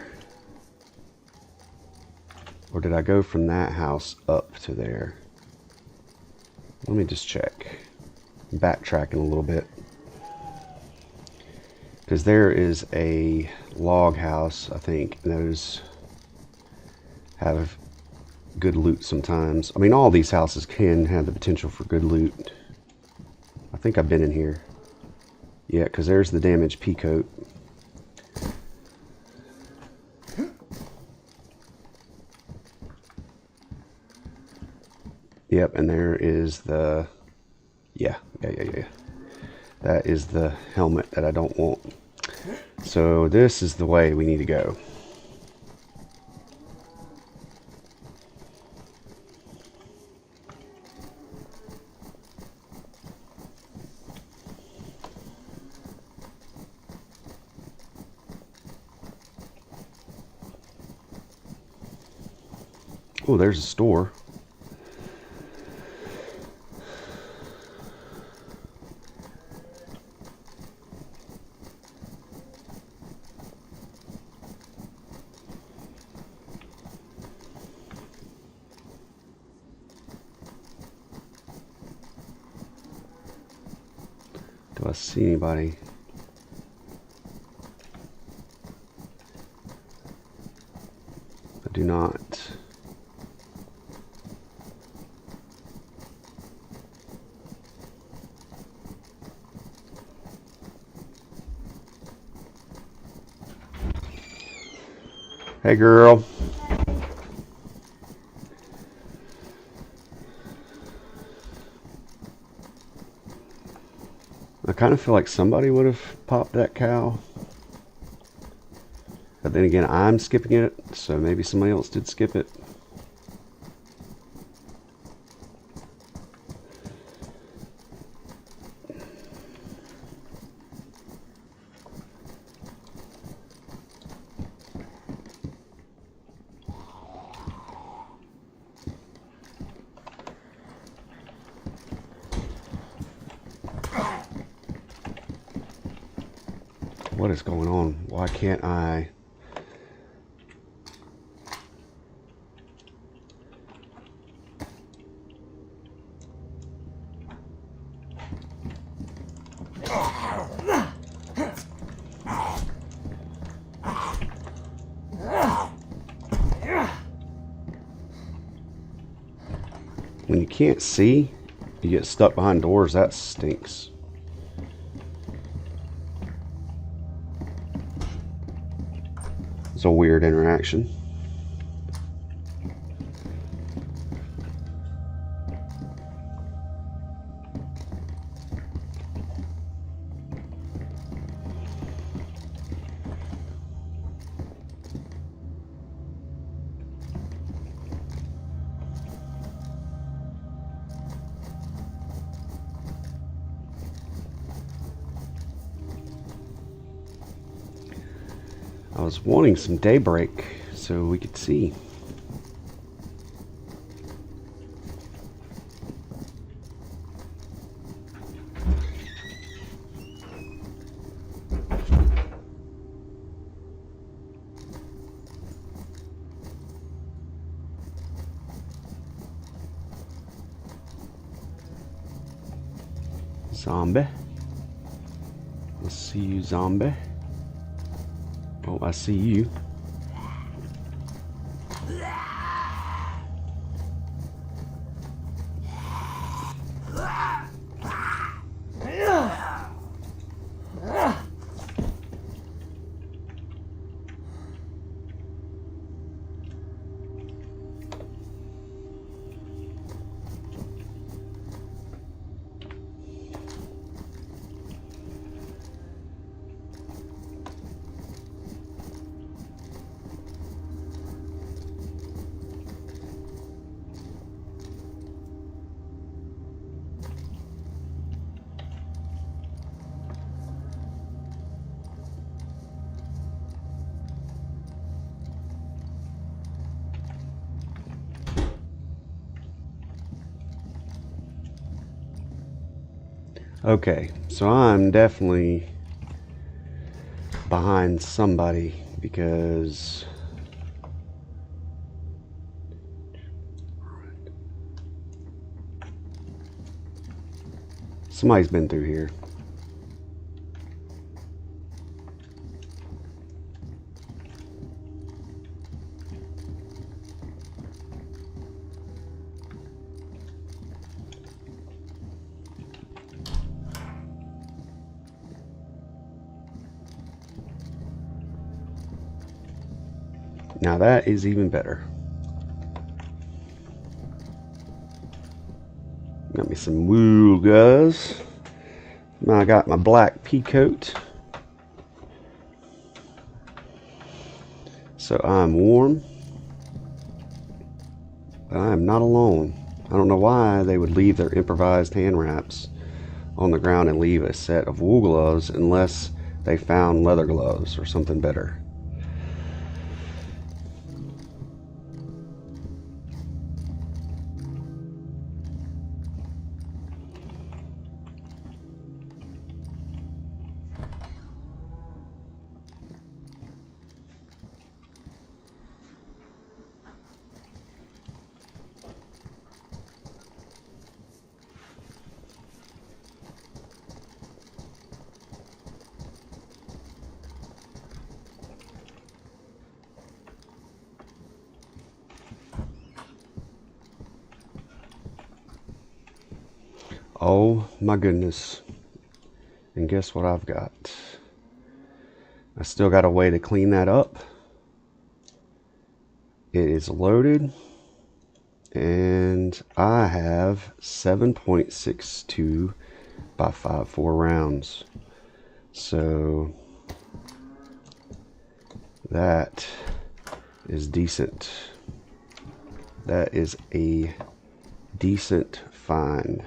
Or did I go from that house up to there? Let me just check. I'm backtracking a little bit. Because there is a log house, I think. And those have good loot sometimes. I mean, all these houses can have the potential for good loot. I think I've been in here. Yeah, because there's the damaged peacoat. Yep, and there is the... Yeah. That is the helmet that I don't want. So this is the way we need to go. Oh, there's a store. Do I see anybody? I do not. Hey, girl. I kind of feel like somebody would have popped that cow. But then again, I'm skipping it, so maybe somebody else did skip it. What is going on? Why can't I? When you can't see, you get stuck behind doors. That stinks. It's a weird interaction. I was wanting some daybreak so we could see. Zombie. Let's see you, zombie. Oh, I see you. Okay, so I'm definitely behind somebody because somebody's been through here. Now that is even better. Got me some wool, guys. I got my black pea coat. So I'm warm. But I am not alone. I don't know why they would leave their improvised hand wraps on the ground and leave a set of wool gloves unless they found leather gloves or something better. Oh my goodness. And guess what I've got? I still got a way to clean that up. It is loaded. And I have 7.62 by 5.4 rounds. So that is decent. That is a decent find.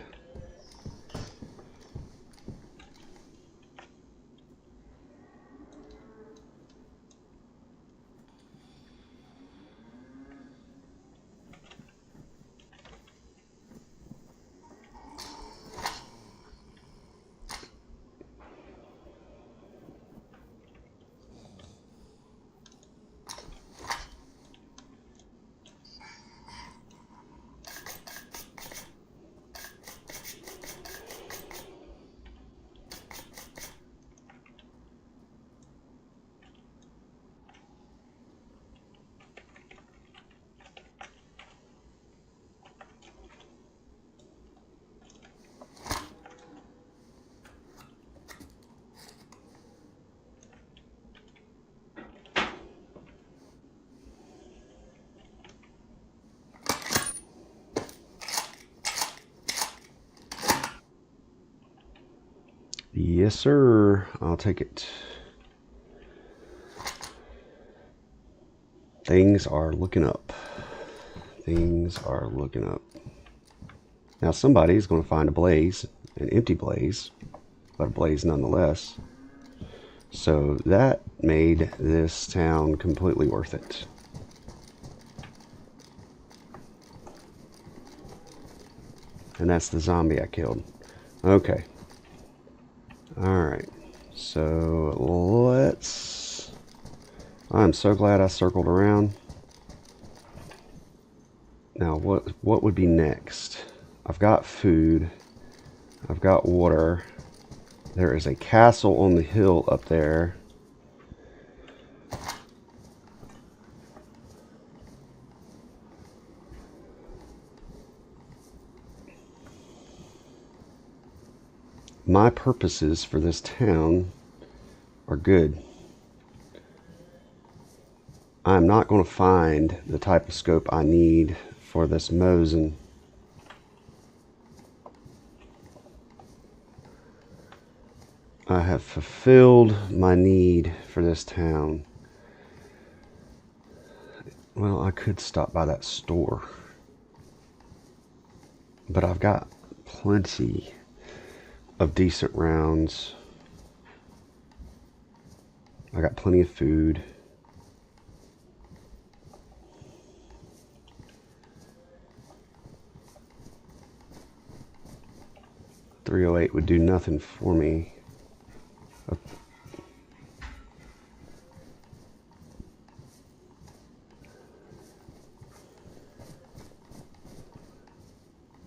Yes, sir. I'll take it. Things are looking up. Things are looking up. Now somebody's going to find a blaze, an empty blaze, but a blaze nonetheless. So that made this town completely worth it. And that's the zombie I killed. Okay. Alright. So let's... I'm so glad I circled around. Now what would be next? I've got food. I've got water. There is a castle on the hill up there. My purposes for this town are good. I'm not going to find the type of scope I need for this Mosin. I have fulfilled my need for this town. Well, I could stop by that store, but I've got plenty of decent rounds. I got plenty of food. .308 would do nothing for me.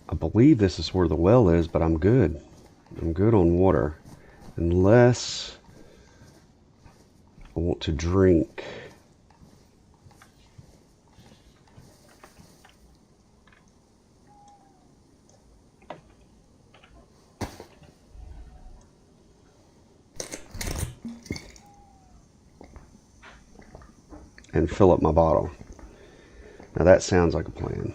I believe this is where the well is, but I'm good. I'm good on water. Unless I want to drink. And fill up my bottle. Now that sounds like a plan.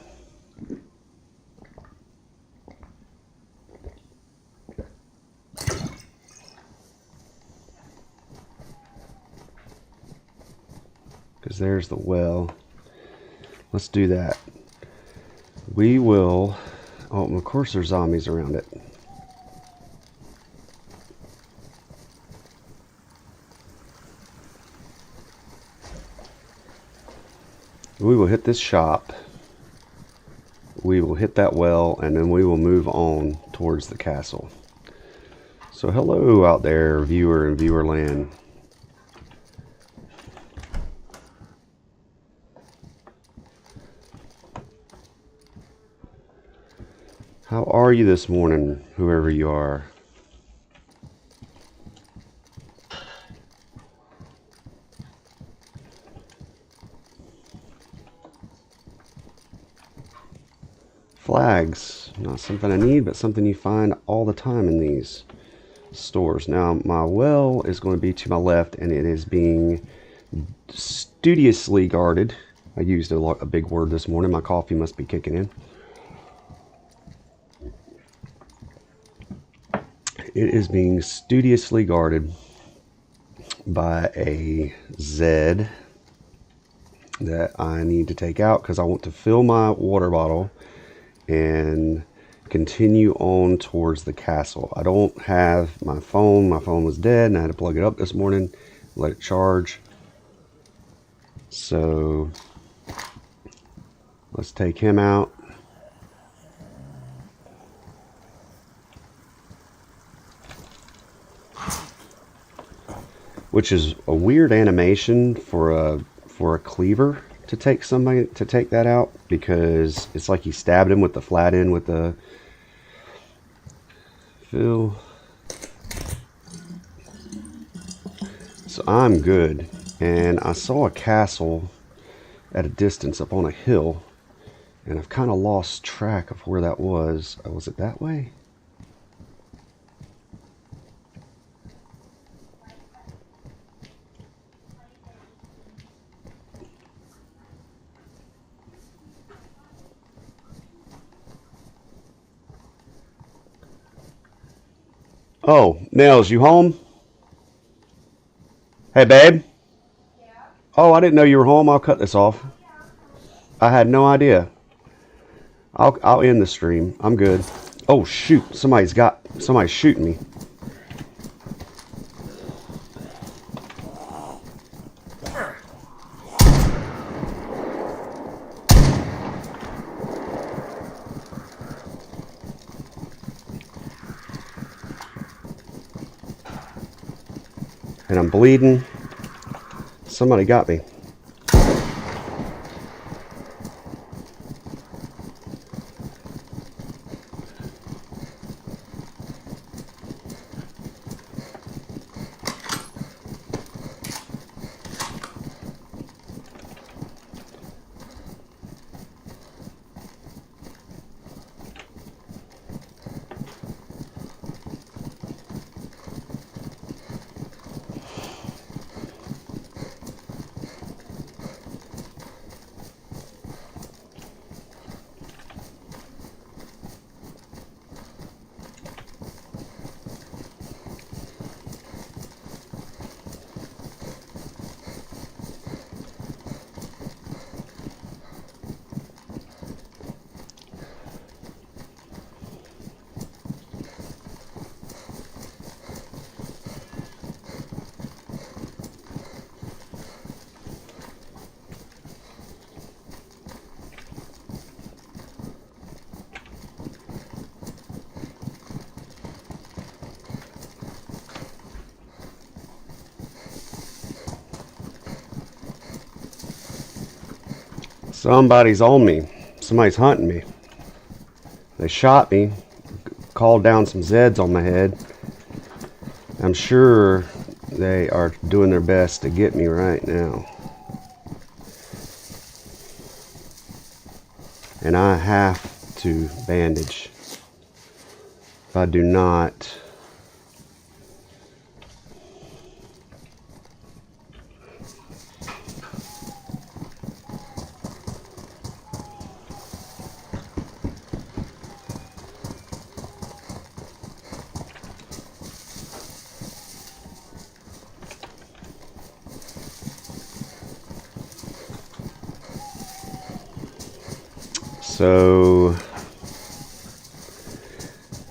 Because there's the well. Let's do that. We will... Oh, of course there's zombies around it. We will hit this shop. We will hit that well, and then we will move on towards the castle. So hello out there, viewer and viewer land. How are you this morning, whoever you are? Flags, not something I need, but something you find all the time in these stores. Now, my well is going to be to my left, and it is being studiously guarded. I used a big word this morning. My coffee must be kicking in. It is being studiously guarded by a Z that I need to take out because I want to fill my water bottle and continue on towards the castle. I don't have my phone. My phone was dead and I had to plug it up this morning, let it charge. So let's take him out. Which is a weird animation for a cleaver to take that out, because it's like he stabbed him with the flat end with the fill. So I'm good, and I saw a castle at a distance up on a hill, and I've kind of lost track of where that was. Was it that way? Oh, Nels, you home? Hey, babe? Yeah. Oh, I didn't know you were home. I'll cut this off. I had no idea. I'll end the stream. I'm good. Oh, shoot. Somebody's shooting me. And I'm bleeding. Somebody got me. Somebody's on me. Somebody's hunting me. They shot me, called down some Zeds on my head. I'm sure they are doing their best to get me right now. And I have to bandage. If I do not, so,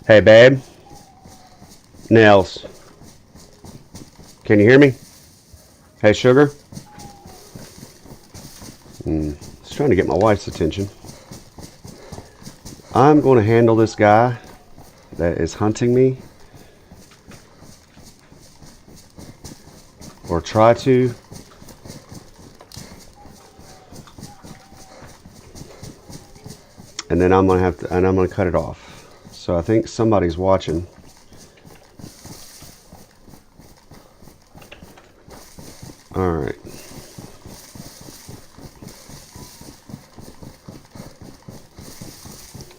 hey babe, Nels, can you hear me? Hey sugar? Just trying to get my wife's attention. I'm going to handle this guy that is hunting me, or try to. And then I'm going to cut it off. So I think somebody's watching. All right.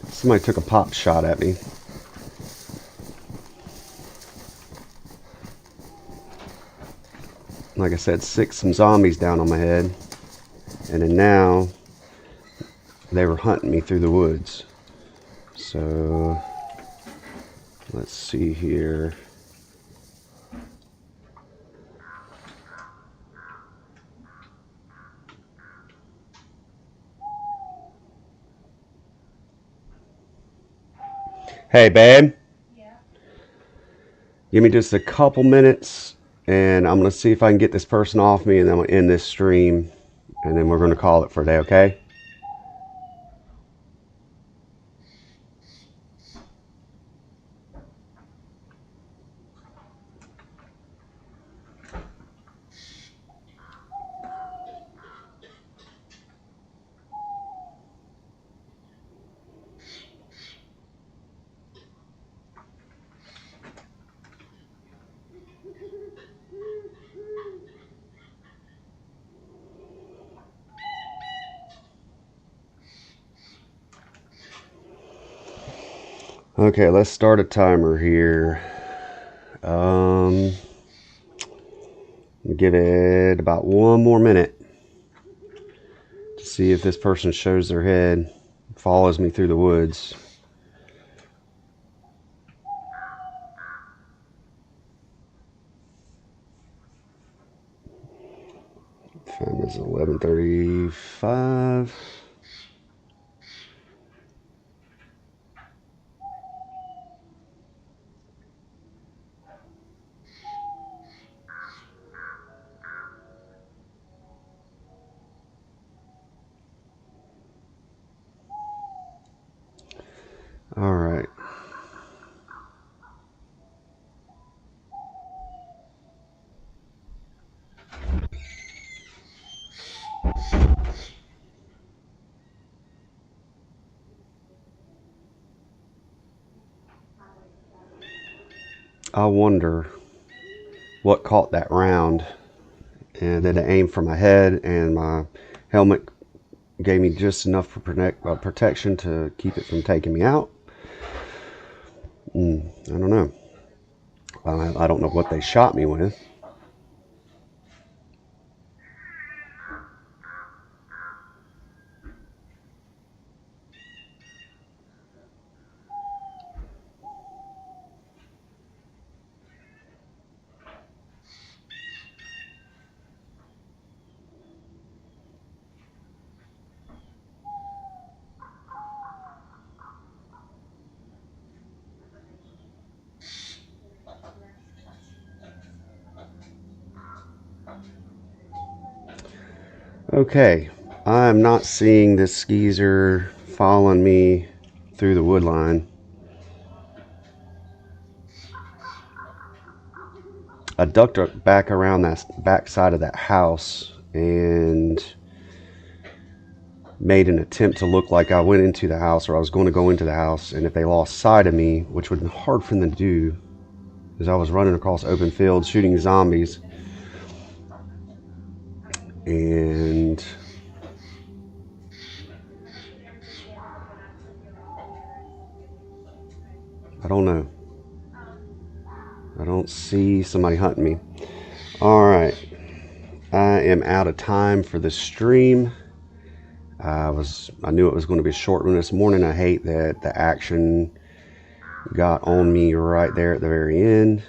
Somebody took a pop shot at me. Like I said, some zombies down on my head. And then now they were hunting me through the woods. So let's see here. Hey babe. Yeah. Give me just a couple minutes and I'm going to see if I can get this person off me, and then I'm going to end this stream, and then we're going to call it for a day, okay? Okay, let's start a timer here. Give it about one more minute to see if this person shows their head, follows me through the woods. Time is 11:35. All right. I wonder what caught that round, and then it aimed for my head, and my helmet gave me just enough for protection to keep it from taking me out. I don't know. I don't know what they shot me with. Okay, I'm not seeing this skeezer following me through the wood line. I ducked back around that back side of that house, and made an attempt to look like I went into the house, or I was going to go into the house, and if they lost sight of me, which would have been hard for them to do, because I was running across open fields shooting zombies, and I don't know. I don't see somebody hunting me. All right, I am out of time for this stream. I knew it was going to be a short one this morning. I hate that the action got on me right there at the very end.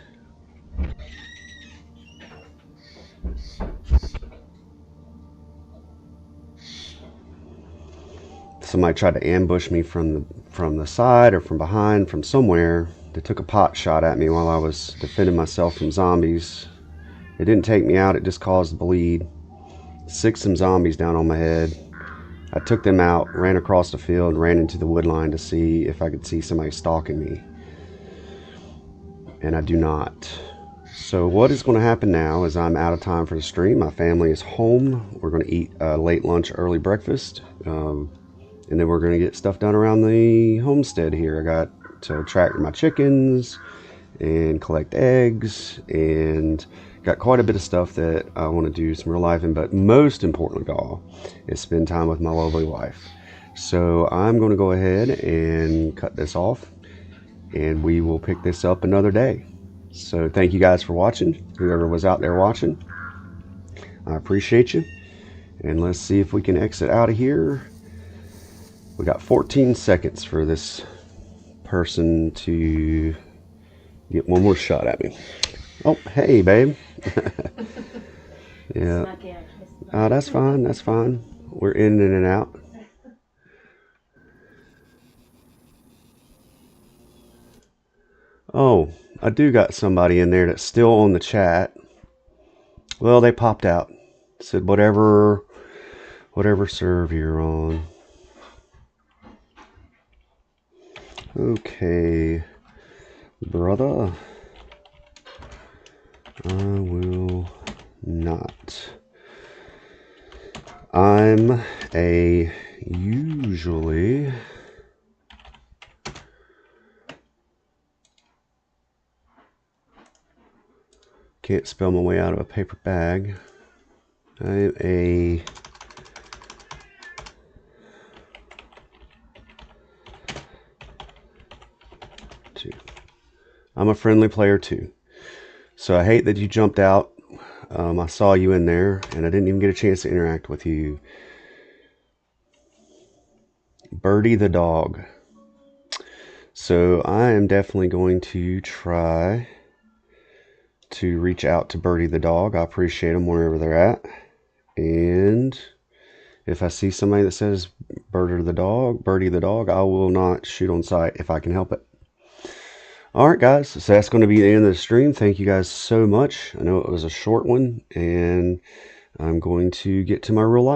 Somebody tried to ambush me from the side or from behind, from somewhere. They took a pot shot at me while I was defending myself from zombies. It didn't take me out, it just caused bleed. Sicked some zombies down on my head. I took them out, ran across the field, and ran into the wood line to see if I could see somebody stalking me. And I do not. So what is going to happen now is I'm out of time for the stream. My family is home. We're going to eat late lunch, early breakfast. And then we're going to get stuff done around the homestead here. I got to track my chickens and collect eggs, and got quite a bit of stuff that I want to do some real life in, but most importantly of all is spend time with my lovely wife. So I'm going to go ahead and cut this off, and we will pick this up another day. So thank you guys for watching. Whoever was out there watching, I appreciate you. And let's see if we can exit out of here. We got 14 seconds for this person to get one more shot at me. Oh, hey, babe. Yeah. That's fine. That's fine. We're in and out. Oh, I do got somebody in there that's still on the chat. Well, they popped out. Said whatever serve you're on. Okay, brother. I will not. I'm a usually can't spell my way out of a paper bag. I'm a friendly player too. So I hate that you jumped out. I saw you in there, and I didn't even get a chance to interact with you. Birdie the dog. So I am definitely going to try to reach out to Birdie the dog. I appreciate them wherever they're at. And if I see somebody that says Birdie the dog, I will not shoot on sight if I can help it. Alright guys, so that's going to be the end of the stream. Thank you guys so much. I know it was a short one, and I'm going to get to my real life.